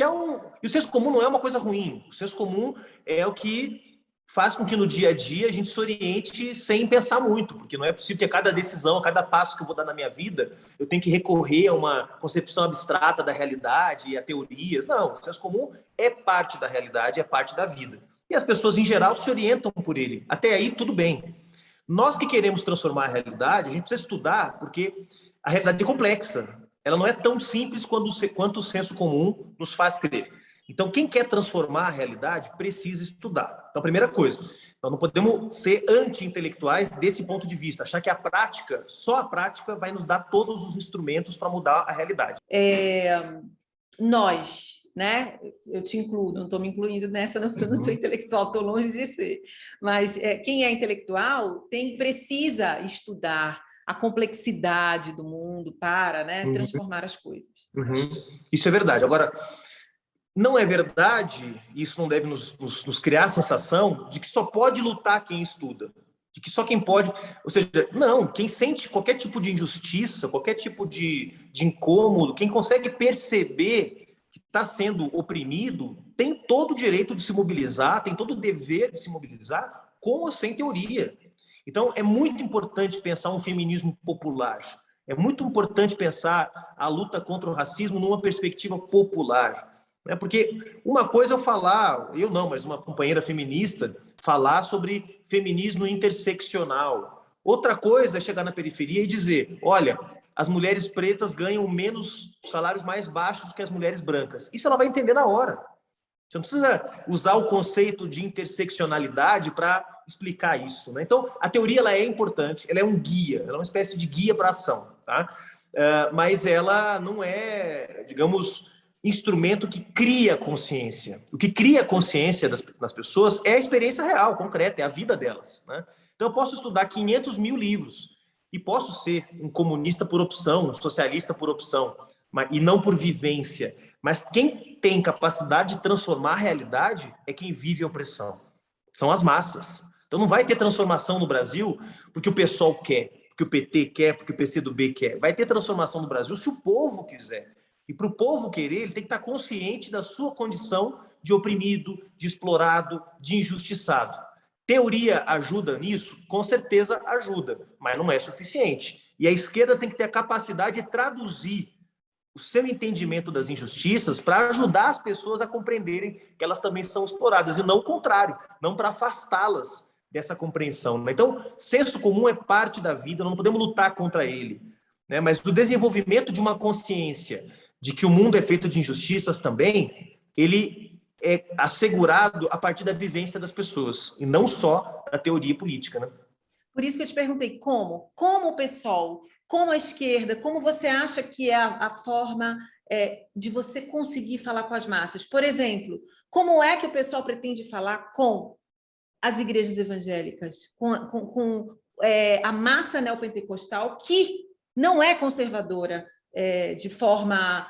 E o senso comum não é uma coisa ruim. O senso comum é o que faz com que no dia a dia a gente se oriente sem pensar muito, porque não é possível que a cada decisão, a cada passo que eu vou dar na minha vida, eu tenho que recorrer a uma concepção abstrata da realidade e a teorias. Não, o senso comum é parte da realidade, é parte da vida. E as pessoas, em geral, se orientam por ele. Até aí, tudo bem. Nós que queremos transformar a realidade, a gente precisa estudar, porque a realidade é complexa. Ela não é tão simples quanto o senso comum nos faz crer. Então, quem quer transformar a realidade precisa estudar. Então, a primeira coisa, nós não podemos ser anti-intelectuais desse ponto de vista, achar que só a prática vai nos dar todos os instrumentos para mudar a realidade. Nós, né? Eu te incluo, não estou me incluindo nessa, eu não sou intelectual, estou longe de ser. Mas quem é intelectual precisa estudar a complexidade do mundo para, né, transformar as coisas. Isso é verdade. Agora, não é verdade, isso não deve nos criar a sensação de que só pode lutar quem estuda, de que só quem pode... Ou seja, não, quem sente qualquer tipo de injustiça, qualquer tipo de incômodo, quem consegue perceber que está sendo oprimido, tem todo o direito de se mobilizar, tem todo o dever de se mobilizar, com ou sem teoria. Então, é muito importante pensar um feminismo popular. É muito importante pensar a luta contra o racismo numa perspectiva popular. Porque uma coisa é eu falar, eu não, mas uma companheira feminista, falar sobre feminismo interseccional. Outra coisa é chegar na periferia e dizer, olha, as mulheres pretas ganham salários mais baixos que as mulheres brancas. Isso ela vai entender na hora. Você não precisa usar o conceito de interseccionalidade para explicar isso. Né? Então, a teoria ela é importante, ela é um guia, ela é uma espécie de guia para a ação. Tá? Mas ela não é, digamos, instrumento que cria consciência. O que cria consciência das pessoas é a experiência real, concreta, é a vida delas. Né? Então, eu posso estudar 500 mil livros e posso ser um comunista por opção, um socialista por opção, e não por vivência. Mas quem tem capacidade de transformar a realidade é quem vive a opressão. São as massas. Então não vai ter transformação no Brasil porque o PSOL quer, porque o PT quer, porque o PCdoB quer. Vai ter transformação no Brasil se o povo quiser. E para o povo querer, ele tem que estar consciente da sua condição de oprimido, de explorado, de injustiçado. Teoria ajuda nisso? Com certeza ajuda, mas não é suficiente. E a esquerda tem que ter a capacidade de traduzir o seu entendimento das injustiças para ajudar as pessoas a compreenderem que elas também são exploradas, e não o contrário, não para afastá-las dessa compreensão. Então, senso comum é parte da vida, não podemos lutar contra ele. Né? Mas o desenvolvimento de uma consciência de que o mundo é feito de injustiças também, ele é assegurado a partir da vivência das pessoas, e não só da teoria política. Né? Por isso que eu te perguntei como o PSOL, como a esquerda, como você acha que é a forma de você conseguir falar com as massas? Por exemplo, como é que o pessoal pretende falar com as igrejas evangélicas, com a massa neopentecostal, que não é conservadora de forma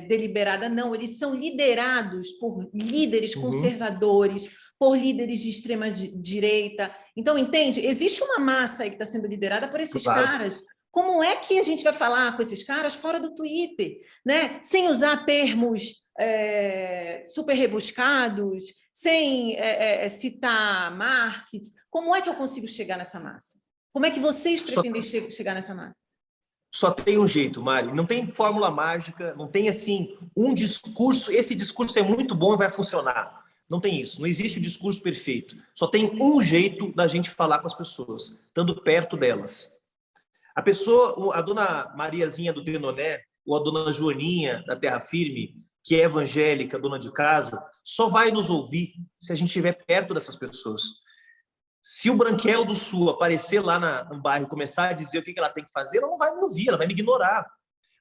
deliberada, não. Eles são liderados por líderes conservadores, por líderes de extrema direita. Então, entende? Existe uma massa aí que está sendo liderada por esses caras. Como é que a gente vai falar com esses caras fora do Twitter, né? Sem usar termos super rebuscados, sem citar Marx? Como é que eu consigo chegar nessa massa? Como é que vocês pretendem chegar nessa massa? Só tem um jeito, Mari. Não tem fórmula mágica, não tem assim um discurso. Esse discurso é muito bom e vai funcionar. Não tem isso. Não existe o discurso perfeito. Só tem um jeito da gente falar com as pessoas, estando perto delas. A pessoa, a dona Mariazinha do Denoné, ou a dona Joaninha da Terra Firme, que é evangélica, dona de casa, só vai nos ouvir se a gente estiver perto dessas pessoas. Se o Branquelo do Sul aparecer lá no bairro e começar a dizer o que ela tem que fazer, ela não vai me ouvir, ela vai me ignorar.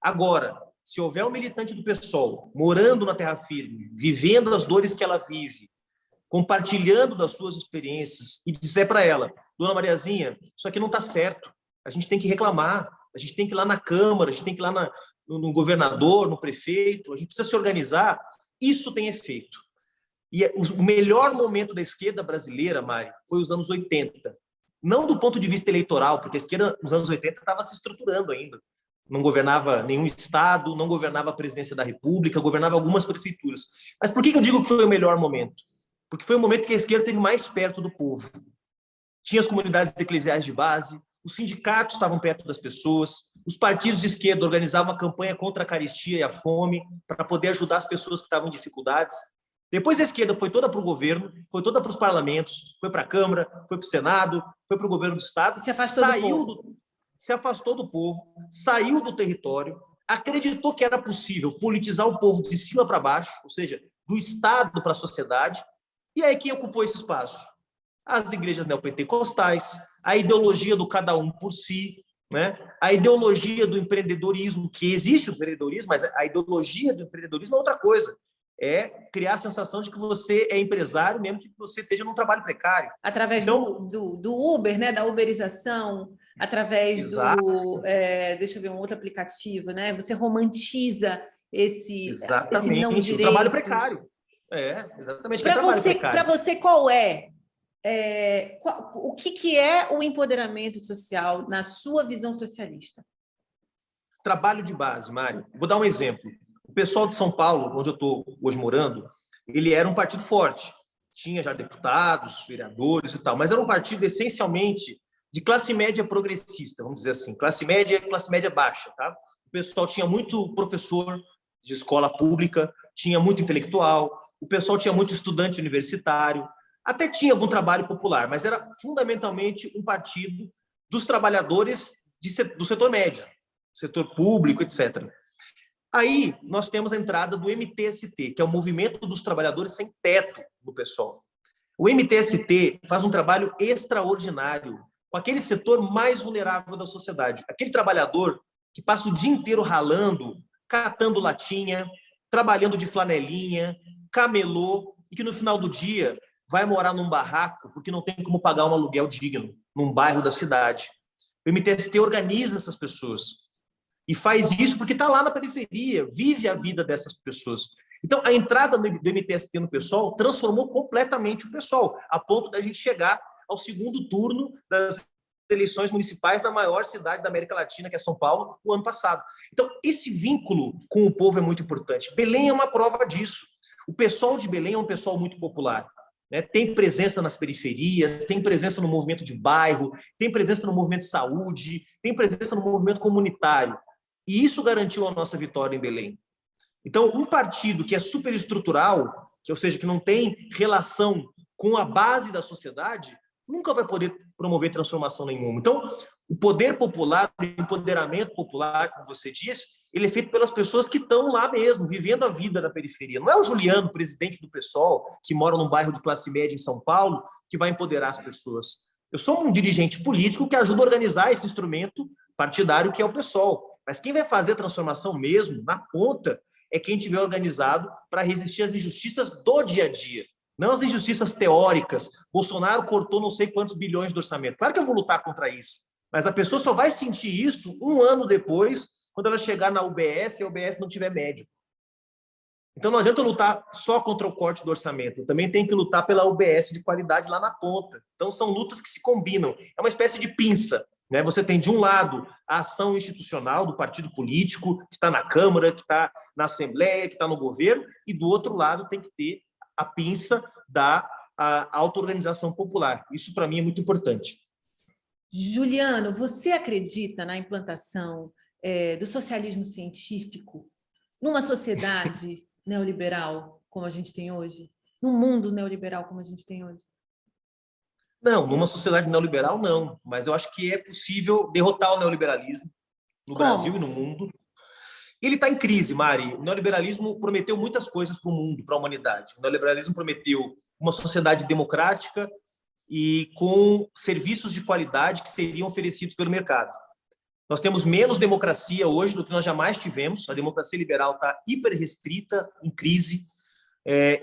Agora, se houver um militante do PSOL morando na Terra Firme, vivendo as dores que ela vive, compartilhando das suas experiências, e disser para ela, dona Mariazinha, isso aqui não está certo, a gente tem que reclamar, a gente tem que ir lá na Câmara, a gente tem que ir lá no governador, no prefeito, a gente precisa se organizar, isso tem efeito. E o melhor momento da esquerda brasileira, Mari, foi os anos 80. Não do ponto de vista eleitoral, porque a esquerda nos anos 80 estava se estruturando ainda. Não governava nenhum estado, não governava a presidência da República, governava algumas prefeituras. Mas por que eu digo que foi o melhor momento? Porque foi o momento que a esquerda esteve mais perto do povo. Tinha as comunidades eclesiais de base, os sindicatos estavam perto das pessoas, os partidos de esquerda organizavam uma campanha contra a carestia e a fome para poder ajudar as pessoas que estavam em dificuldades. Depois a esquerda foi toda para o governo, foi toda para os parlamentos, foi para a Câmara, foi para o Senado, foi para o governo do Estado, se afastou do povo, saiu do território, acreditou que era possível politizar o povo de cima para baixo, ou seja, do Estado para a sociedade, e aí quem ocupou esse espaço? As igrejas neopentecostais, a ideologia do cada um por si, né? A ideologia do empreendedorismo, que existe o empreendedorismo, mas a ideologia do empreendedorismo é outra coisa. É criar a sensação de que você é empresário, mesmo que você esteja num trabalho precário. Através do Uber, né? Da uberização, através deixa eu ver, um outro aplicativo, né? Você romantiza esse não direito. O trabalho precário. Exatamente. Para você, qual é? O que é o empoderamento social na sua visão socialista? Trabalho de base, Mário. Vou dar um exemplo. O pessoal de São Paulo, onde eu estou hoje morando, ele era um partido forte. Tinha já deputados, vereadores e tal, mas era um partido essencialmente de classe média progressista, vamos dizer assim, classe média baixa, tá? O pessoal tinha muito professor de escola pública, tinha muito intelectual, o pessoal tinha muito estudante universitário, até tinha algum trabalho popular, mas era fundamentalmente um partido dos trabalhadores do setor médio, setor público, etc. Aí nós temos a entrada do MTST, que é o Movimento dos Trabalhadores Sem Teto do PSOL. O MTST faz um trabalho extraordinário com aquele setor mais vulnerável da sociedade. Aquele trabalhador que passa o dia inteiro ralando, catando latinha, trabalhando de flanelinha, camelô, e que no final do dia vai morar num barraco porque não tem como pagar um aluguel digno num bairro da cidade. O MTST organiza essas pessoas. E faz isso porque está lá na periferia, vive a vida dessas pessoas. Então, a entrada do MTST no PSOL transformou completamente o PSOL, a ponto da gente chegar ao segundo turno das eleições municipais da maior cidade da América Latina, que é São Paulo, no ano passado. Então, esse vínculo com o povo é muito importante. Belém é uma prova disso. O PSOL de Belém é um PSOL muito popular. Né? Tem presença nas periferias, tem presença no movimento de bairro, tem presença no movimento de saúde, tem presença no movimento comunitário. E isso garantiu a nossa vitória em Belém. Então, um partido que é superestrutural, ou seja, que não tem relação com a base da sociedade, nunca vai poder promover transformação nenhuma. Então, o poder popular, o empoderamento popular, como você disse, ele é feito pelas pessoas que estão lá mesmo, vivendo a vida na periferia. Não é o Juliano, presidente do PSOL, que mora num bairro de classe média em São Paulo, que vai empoderar as pessoas. Eu sou um dirigente político que ajuda a organizar esse instrumento partidário que é o PSOL. Mas quem vai fazer a transformação mesmo, na ponta, é quem tiver organizado para resistir às injustiças do dia a dia, não às injustiças teóricas. Bolsonaro cortou não sei quantos bilhões de orçamento. Claro que eu vou lutar contra isso, mas a pessoa só vai sentir isso um ano depois, quando ela chegar na UBS e a UBS não tiver médico. Então não adianta lutar só contra o corte do orçamento, também tem que lutar pela UBS de qualidade lá na ponta. Então são lutas que se combinam, é uma espécie de pinça, né? Você tem de um lado a ação institucional do partido político, que está na Câmara, que está na Assembleia, que está no governo, e do outro lado tem que ter a pinça da auto-organização popular. Isso para mim é muito importante. Juliano, você acredita na implantação do socialismo científico numa sociedade neoliberal como a gente tem hoje? Num mundo neoliberal como a gente tem hoje? Não, numa sociedade neoliberal, não. Mas eu acho que é possível derrotar o neoliberalismo no Brasil e no mundo. Ele está em crise, Mari. O neoliberalismo prometeu muitas coisas para o mundo, para a humanidade. O neoliberalismo prometeu uma sociedade democrática e com serviços de qualidade que seriam oferecidos pelo mercado. Nós temos menos democracia hoje do que nós jamais tivemos. A democracia liberal está hiper restrita, em crise,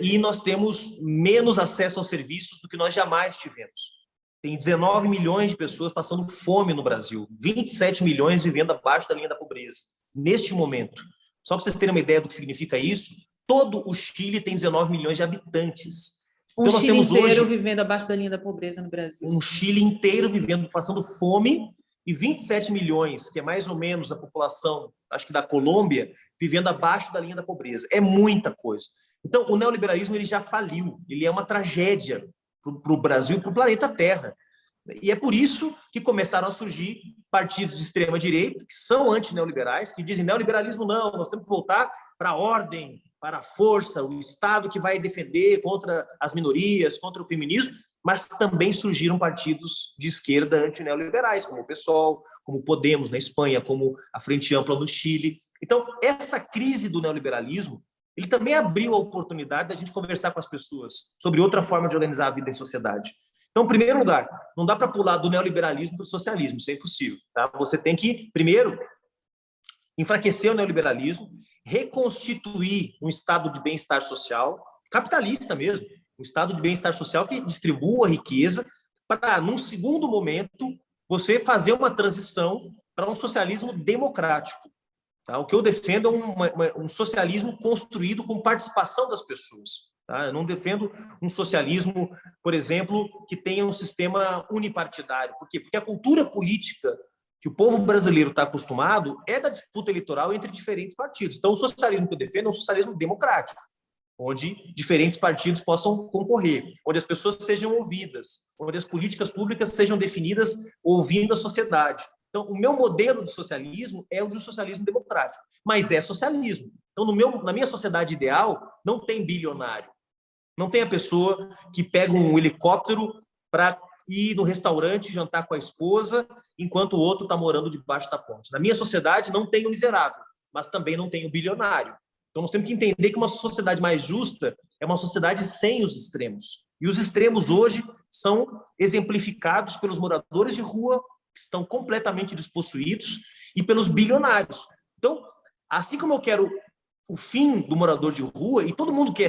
e nós temos menos acesso aos serviços do que nós jamais tivemos. Tem 19 milhões de pessoas passando fome no Brasil, 27 milhões vivendo abaixo da linha da pobreza, neste momento. Só para vocês terem uma ideia do que significa isso, todo o Chile tem 19 milhões de habitantes. Então, nós Chile temos inteiro hoje vivendo abaixo da linha da pobreza no Brasil. Um Chile inteiro vivendo, passando fome, e 27 milhões, que é mais ou menos a população, acho que da Colômbia, vivendo abaixo da linha da pobreza. É muita coisa. Então, o neoliberalismo ele já faliu, ele é uma tragédia para o Brasil e para o planeta Terra. E é por isso que começaram a surgir partidos de extrema-direita, que são antineoliberais, que dizem neoliberalismo não, nós temos que voltar para a ordem, para a força, o Estado que vai defender contra as minorias, contra o feminismo, mas também surgiram partidos de esquerda antineoliberais, como o PSOL, como o Podemos na Espanha, como a Frente Ampla no Chile. Então, essa crise do neoliberalismo, ele também abriu a oportunidade da gente conversar com as pessoas sobre outra forma de organizar a vida em sociedade. Então, em primeiro lugar, não dá para pular do neoliberalismo para o socialismo, isso é impossível. Tá? Você tem que, primeiro, enfraquecer o neoliberalismo, reconstituir um estado de bem-estar social, capitalista mesmo, um estado de bem-estar social que distribua a riqueza, para, num segundo momento, você fazer uma transição para um socialismo democrático. Tá? O que eu defendo é um socialismo construído com participação das pessoas. Tá? Eu não defendo um socialismo, por exemplo, que tenha um sistema unipartidário. Por quê? Porque a cultura política que o povo brasileiro está acostumado é da disputa eleitoral entre diferentes partidos. Então, o socialismo que eu defendo é um socialismo democrático, onde diferentes partidos possam concorrer, onde as pessoas sejam ouvidas, onde as políticas públicas sejam definidas ouvindo a sociedade. Então, o meu modelo de socialismo é o de um socialismo democrático, mas é socialismo. Então, na minha sociedade ideal, não tem bilionário. Não tem a pessoa que pega um helicóptero para ir no restaurante jantar com a esposa, enquanto o outro está morando debaixo da ponte. Na minha sociedade, não tem o miserável, mas também não tem o bilionário. Então, nós temos que entender que uma sociedade mais justa é uma sociedade sem os extremos. E os extremos hoje são exemplificados pelos moradores de rua, que estão completamente despossuídos, e pelos bilionários. Então, assim como eu quero o fim do morador de rua, e todo mundo que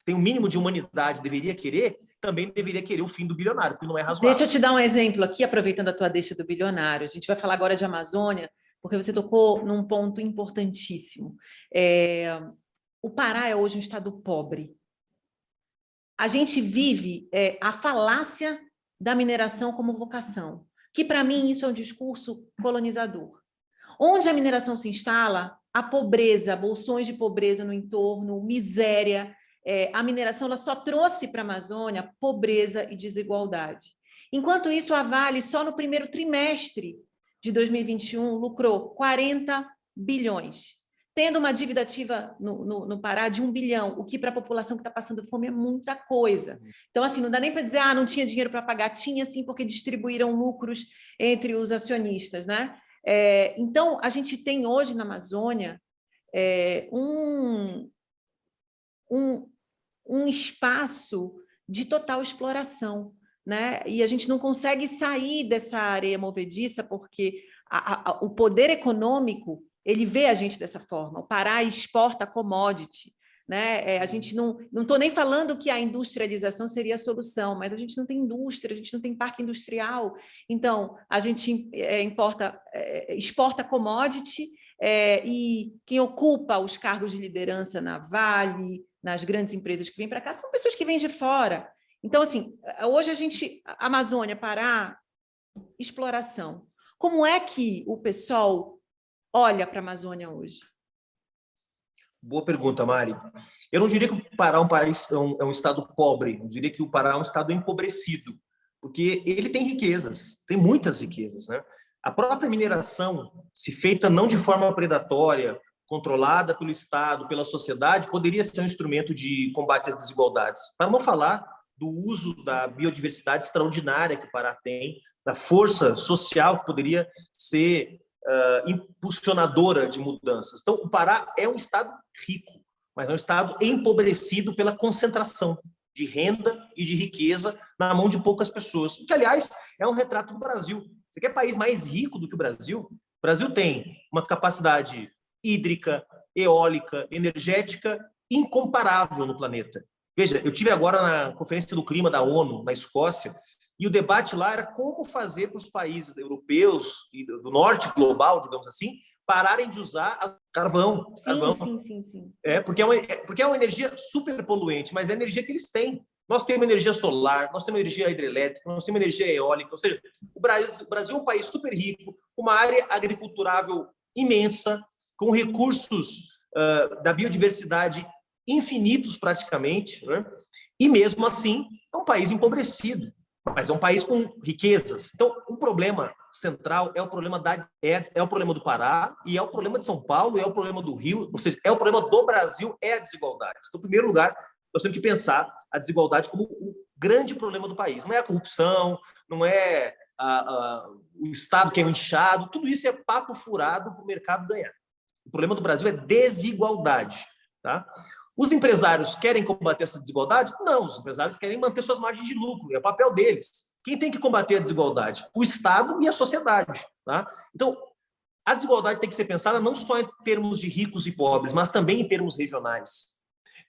tem um mínimo de humanidade deveria querer, também deveria querer o fim do bilionário, porque não é razoável. Deixa eu te dar um exemplo aqui, aproveitando a tua deixa do bilionário. A gente vai falar agora de Amazônia, porque você tocou num ponto importantíssimo. O Pará é hoje um estado pobre. A gente vive a falácia da mineração como vocação, que para mim isso é um discurso colonizador. Onde a mineração se instala, a pobreza, bolsões de pobreza no entorno, miséria, a mineração ela só trouxe para a Amazônia pobreza e desigualdade. Enquanto isso, a Vale, só no primeiro trimestre de 2021, lucrou 40 bilhões, tendo uma dívida ativa no Pará de 1 bilhão, o que para a população que está passando fome é muita coisa. Então, assim, não dá nem para dizer, não tinha dinheiro para pagar. Tinha, sim, porque distribuíram lucros entre os acionistas, né? Então, a gente tem hoje na Amazônia um espaço de total exploração, né? E a gente não consegue sair dessa areia movediça porque o poder econômico, ele vê a gente dessa forma. O Pará exporta commodity, né? A gente não estou nem falando que a industrialização seria a solução, mas a gente não tem indústria, a gente não tem parque industrial. Então, a gente exporta commodity, e quem ocupa os cargos de liderança na Vale, nas grandes empresas que vêm para cá, são pessoas que vêm de fora. Então, assim, hoje Amazônia, Pará, exploração. Como é que o pessoal olha para a Amazônia hoje? Boa pergunta, Mari. Eu não diria que o Pará é um estado pobre, eu diria que o Pará é um estado empobrecido, porque ele tem riquezas, tem muitas riquezas, né? A própria mineração, se feita não de forma predatória, controlada pelo Estado, pela sociedade, poderia ser um instrumento de combate às desigualdades. Para não falar do uso da biodiversidade extraordinária que o Pará tem, da força social que poderia ser impulsionadora de mudanças. Então, o Pará é um estado rico, mas é um estado empobrecido pela concentração de renda e de riqueza na mão de poucas pessoas, o que, aliás, é um retrato do Brasil. Você quer país mais rico do que o Brasil? O Brasil tem uma capacidade hídrica, eólica, energética incomparável no planeta. Veja, eu tive agora na Conferência do Clima da ONU, na Escócia, e o debate lá era como fazer para os países europeus e do norte global, digamos assim, pararem de usar carvão. Sim, carvão. Sim. Porque é uma energia super poluente, mas é a energia que eles têm. Nós temos energia solar, nós temos energia hidrelétrica, nós temos energia eólica. Ou seja, o Brasil é um país super rico, com uma área agriculturável imensa, com recursos da biodiversidade infinitos praticamente, né? E mesmo assim é um país empobrecido, mas é um país com riquezas. Então, o problema central é o problema é o problema do Pará, e é o problema de São Paulo, e é o problema do Rio, ou seja, é o problema do Brasil, é a desigualdade. Então, em primeiro lugar, nós temos que pensar a desigualdade como o grande problema do país. Não é a corrupção, não é o Estado que é inchado, tudo isso é papo furado para o mercado ganhar. O problema do Brasil é desigualdade, tá? Os empresários querem combater essa desigualdade? Não, os empresários querem manter suas margens de lucro, é o papel deles. Quem tem que combater a desigualdade? O Estado e a sociedade. Tá? Então, a desigualdade tem que ser pensada não só em termos de ricos e pobres, mas também em termos regionais.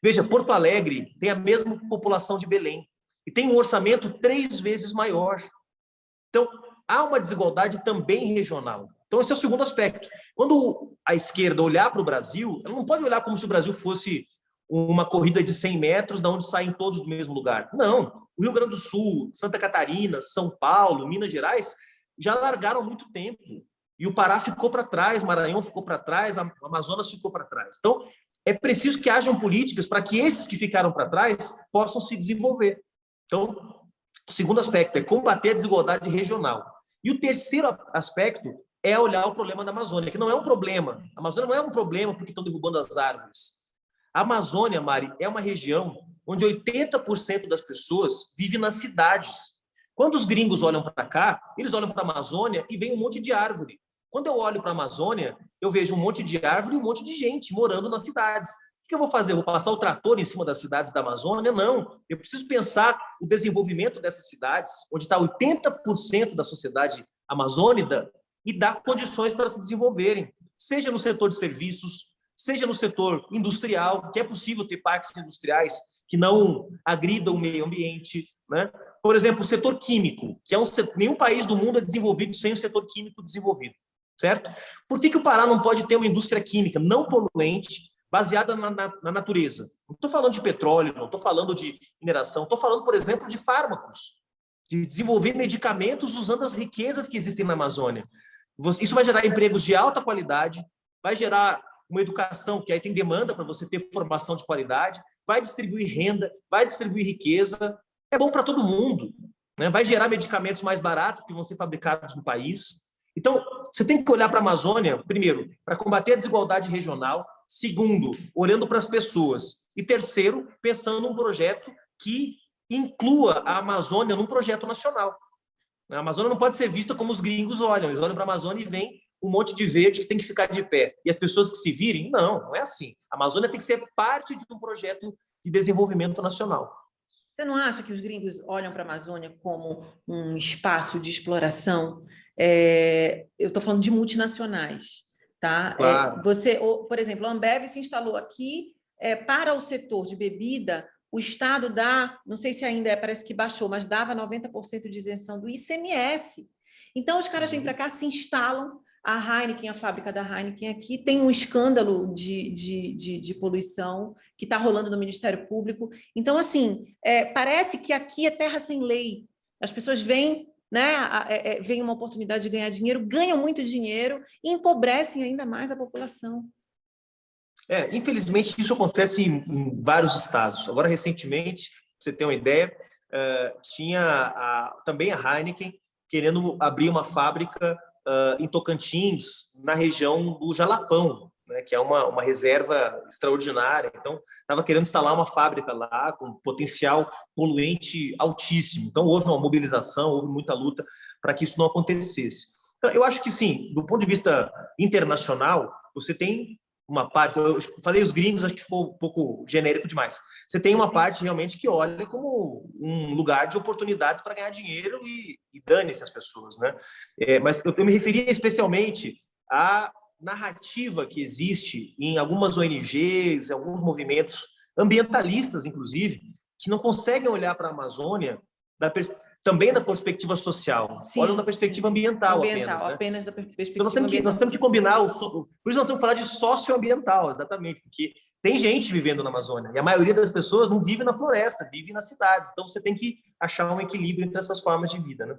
Veja, Porto Alegre tem a mesma população de Belém e tem um orçamento 3 vezes maior. Então, há uma desigualdade também regional. Então, esse é o segundo aspecto. Quando a esquerda olhar para o Brasil, ela não pode olhar como se o Brasil fosse uma corrida de 100 metros, de onde saem todos do mesmo lugar. Não. O Rio Grande do Sul, Santa Catarina, São Paulo, Minas Gerais, já largaram há muito tempo. E o Pará ficou para trás, o Maranhão ficou para trás, a Amazonas ficou para trás. Então, é preciso que hajam políticas para que esses que ficaram para trás possam se desenvolver. Então, o segundo aspecto é combater a desigualdade regional. E o terceiro aspecto é olhar o problema da Amazônia, que não é um problema. A Amazônia não é um problema porque estão derrubando as árvores. A Amazônia, Mari, é uma região onde 80% das pessoas vivem nas cidades. Quando os gringos olham para cá, eles olham para a Amazônia e veem um monte de árvore. Quando eu olho para a Amazônia, eu vejo um monte de árvore e um monte de gente morando nas cidades. O que eu vou fazer? Eu vou passar o trator em cima das cidades da Amazônia? Não. Eu preciso pensar o desenvolvimento dessas cidades, onde está 80% da sociedade amazônica, e dar condições para se desenvolverem, seja no setor de serviços, seja no setor industrial, que é possível ter parques industriais que não agridam o meio ambiente, né? Por exemplo, o setor químico, que é nenhum país do mundo é desenvolvido sem o setor químico desenvolvido, certo? Por que o Pará não pode ter uma indústria química não poluente, baseada na natureza? Não estou falando de petróleo, não estou falando de mineração, estou falando, por exemplo, de fármacos, de desenvolver medicamentos usando as riquezas que existem na Amazônia. Isso vai gerar empregos de alta qualidade, vai gerar uma educação que aí tem demanda para você ter formação de qualidade, vai distribuir renda, vai distribuir riqueza, é bom para todo mundo, né? Vai gerar medicamentos mais baratos que vão ser fabricados no país. Então, você tem que olhar para a Amazônia, primeiro, para combater a desigualdade regional, segundo, olhando para as pessoas, e terceiro, pensando num projeto que inclua a Amazônia num projeto nacional. A Amazônia não pode ser vista como os gringos olham, eles olham para a Amazônia e veem um monte de verde que tem que ficar de pé. E as pessoas que se virem, não é assim. A Amazônia tem que ser parte de um projeto de desenvolvimento nacional. Você não acha que os gringos olham para a Amazônia como um espaço de exploração Eu estou falando de multinacionais, tá? Claro. Por exemplo, a Ambev se instalou aqui para o setor de bebida. O Estado dá, não sei se ainda parece que baixou, mas dava 90% de isenção do ICMS. Então, os caras vêm para cá, se instalam. A Heineken, a fábrica da Heineken aqui, tem um escândalo de poluição que está rolando no Ministério Público. Então, assim, parece que aqui é terra sem lei. As pessoas vêm, né, veem uma oportunidade de ganhar dinheiro, ganham muito dinheiro e empobrecem ainda mais a população. Infelizmente, isso acontece em vários estados. Agora, recentemente, pra você ter uma ideia, tinha também a Heineken querendo abrir uma fábrica em Tocantins, na região do Jalapão, né, que é uma reserva extraordinária. Então, estava querendo instalar uma fábrica lá com potencial poluente altíssimo. Então, houve uma mobilização, houve muita luta para que isso não acontecesse. Então, eu acho que, sim, do ponto de vista internacional, você tem uma parte, eu falei os gringos, acho que ficou um pouco genérico demais. Você tem uma parte realmente que olha como um lugar de oportunidades para ganhar dinheiro e dane-se as pessoas, né? Mas eu me referia especialmente à narrativa que existe em algumas ONGs, em alguns movimentos ambientalistas, inclusive, que não conseguem olhar para a Amazônia também da perspectiva social, Sim, olham da perspectiva ambiental apenas da perspectiva então, nós temos que combinar, por isso nós temos que falar de socioambiental, exatamente, porque tem gente vivendo na Amazônia, e a maioria das pessoas não vive na floresta, vive nas cidades. Então, você tem que achar um equilíbrio entre essas formas de vida, né?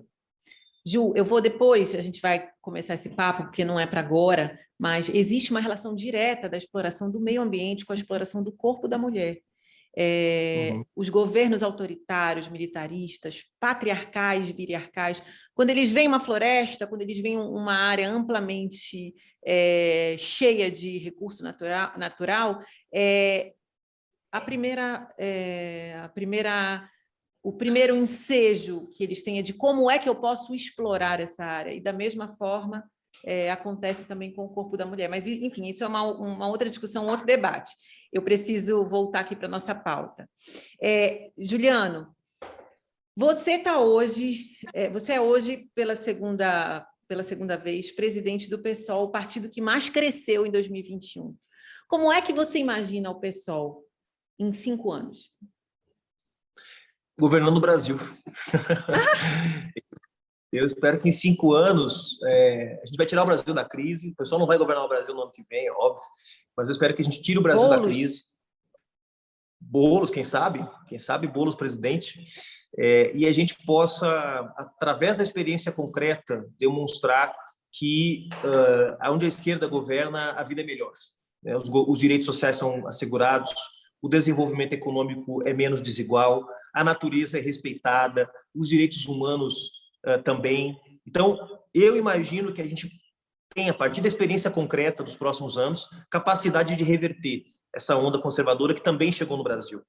Ju, eu vou depois, a gente vai começar esse papo, porque não é para agora, mas existe uma relação direta da exploração do meio ambiente com a exploração do corpo da mulher. Os governos autoritários, militaristas, patriarcais, viriarcais, quando eles veem uma floresta, quando eles veem uma área amplamente cheia de recurso natural, o primeiro ensejo que eles têm é de como é que eu posso explorar essa área. E da mesma forma acontece também com o corpo da mulher. Mas, enfim, isso é uma outra discussão, um outro debate. Eu preciso voltar aqui para a nossa pauta. Juliano, você é hoje, pela segunda vez, presidente do PSOL, o partido que mais cresceu em 2021. Como é que você imagina o PSOL em 5 anos? Governando o Brasil. Eu espero que em 5 anos a gente vai tirar o Brasil da crise. O pessoal não vai governar o Brasil no ano que vem, é óbvio, mas eu espero que a gente tire o Brasil da crise. Boulos, quem sabe? Quem sabe Boulos presidente. E a gente possa, através da experiência concreta, demonstrar que onde a esquerda governa, a vida é melhor. Os direitos sociais são assegurados, o desenvolvimento econômico é menos desigual, a natureza é respeitada, os direitos humanos também. Então, eu imagino que a gente tem, a partir da experiência concreta dos próximos anos, capacidade de reverter essa onda conservadora que também chegou no Brasil.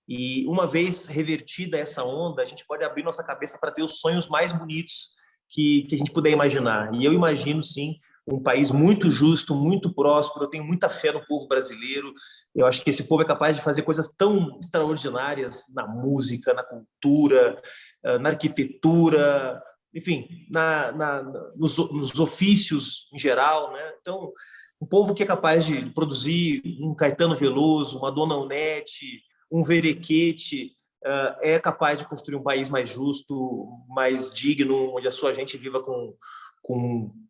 E uma vez revertida essa onda, a gente pode abrir nossa cabeça para ter os sonhos mais bonitos que a gente puder imaginar. E eu imagino, sim, um país muito justo, muito próspero. Eu tenho muita fé no povo brasileiro. Eu acho que esse povo é capaz de fazer coisas tão extraordinárias na música, na cultura, na arquitetura, enfim, nos ofícios em geral, né? Então, um povo que é capaz de produzir um Caetano Veloso, uma Dona Onete, um Verequete, é capaz de construir um país mais justo, mais digno, onde a sua gente viva com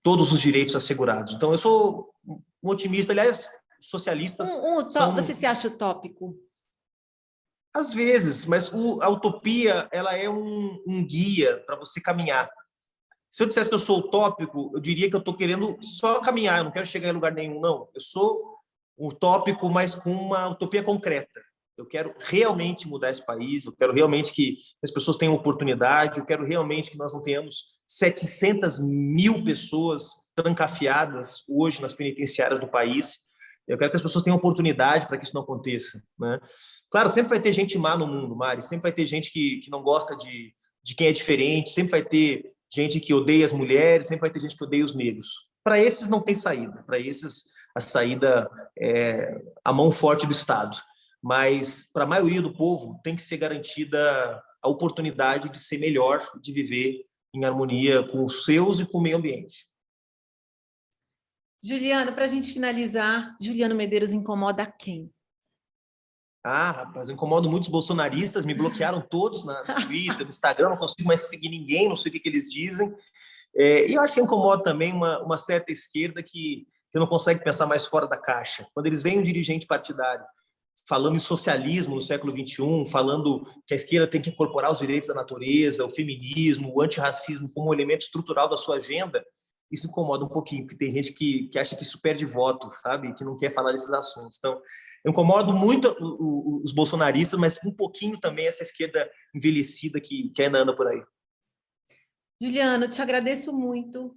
todos os direitos assegurados. Então, eu sou um otimista. Aliás, socialistas são... Você se acha utópico? Às vezes, mas a utopia ela é um guia para você caminhar. Se eu dissesse que eu sou utópico, eu diria que eu estou querendo só caminhar, eu não quero chegar em lugar nenhum, não. Eu sou utópico, mas com uma utopia concreta. Eu quero realmente mudar esse país, eu quero realmente que as pessoas tenham oportunidade, eu quero realmente que nós não tenhamos 700 mil pessoas trancafiadas hoje nas penitenciárias do país. Eu quero que as pessoas tenham oportunidade para que isso não aconteça, né? Claro, sempre vai ter gente má no mundo, Mari, sempre vai ter gente que não gosta de quem é diferente, sempre vai ter gente que odeia as mulheres, sempre vai ter gente que odeia os negros. Para esses não tem saída, para esses a saída é a mão forte do Estado. Mas para a maioria do povo tem que ser garantida a oportunidade de ser melhor, de viver em harmonia com os seus e com o meio ambiente. Juliano, para a gente finalizar, Juliano Medeiros incomoda quem? Rapaz, eu incomodo muitos bolsonaristas, me bloquearam todos no Twitter, no Instagram, não consigo mais seguir ninguém, não sei o que eles dizem. E eu acho que incomoda também uma certa esquerda que não consegue pensar mais fora da caixa. Quando eles veem um dirigente partidário falando em socialismo no século XXI, falando que a esquerda tem que incorporar os direitos da natureza, o feminismo, o antirracismo como um elemento estrutural da sua agenda, isso incomoda um pouquinho, porque tem gente que acha que isso perde voto, sabe? Que não quer falar desses assuntos. Então, eu incomodo muito os bolsonaristas, mas um pouquinho também essa esquerda envelhecida que ainda anda por aí. Juliano, te agradeço muito.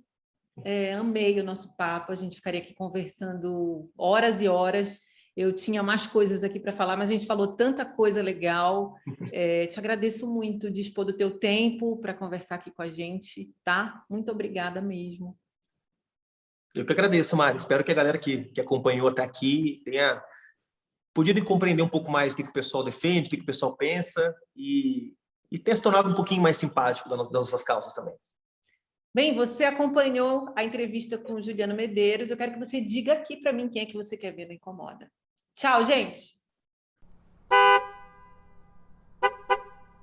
Amei o nosso papo. A gente ficaria aqui conversando horas e horas. Eu tinha mais coisas aqui para falar, mas a gente falou tanta coisa legal. Te agradeço muito de dispor do teu tempo para conversar aqui com a gente, tá? Muito obrigada mesmo. Eu que agradeço, Mari. Espero que a galera que acompanhou até aqui tenha podido compreender um pouco mais o que o pessoal defende, o que o pessoal pensa e tenha se tornado um pouquinho mais simpático das nossas causas também. Bem, você acompanhou a entrevista com o Juliano Medeiros. Eu quero que você diga aqui para mim quem é que você quer ver no Incomoda. Tchau, gente!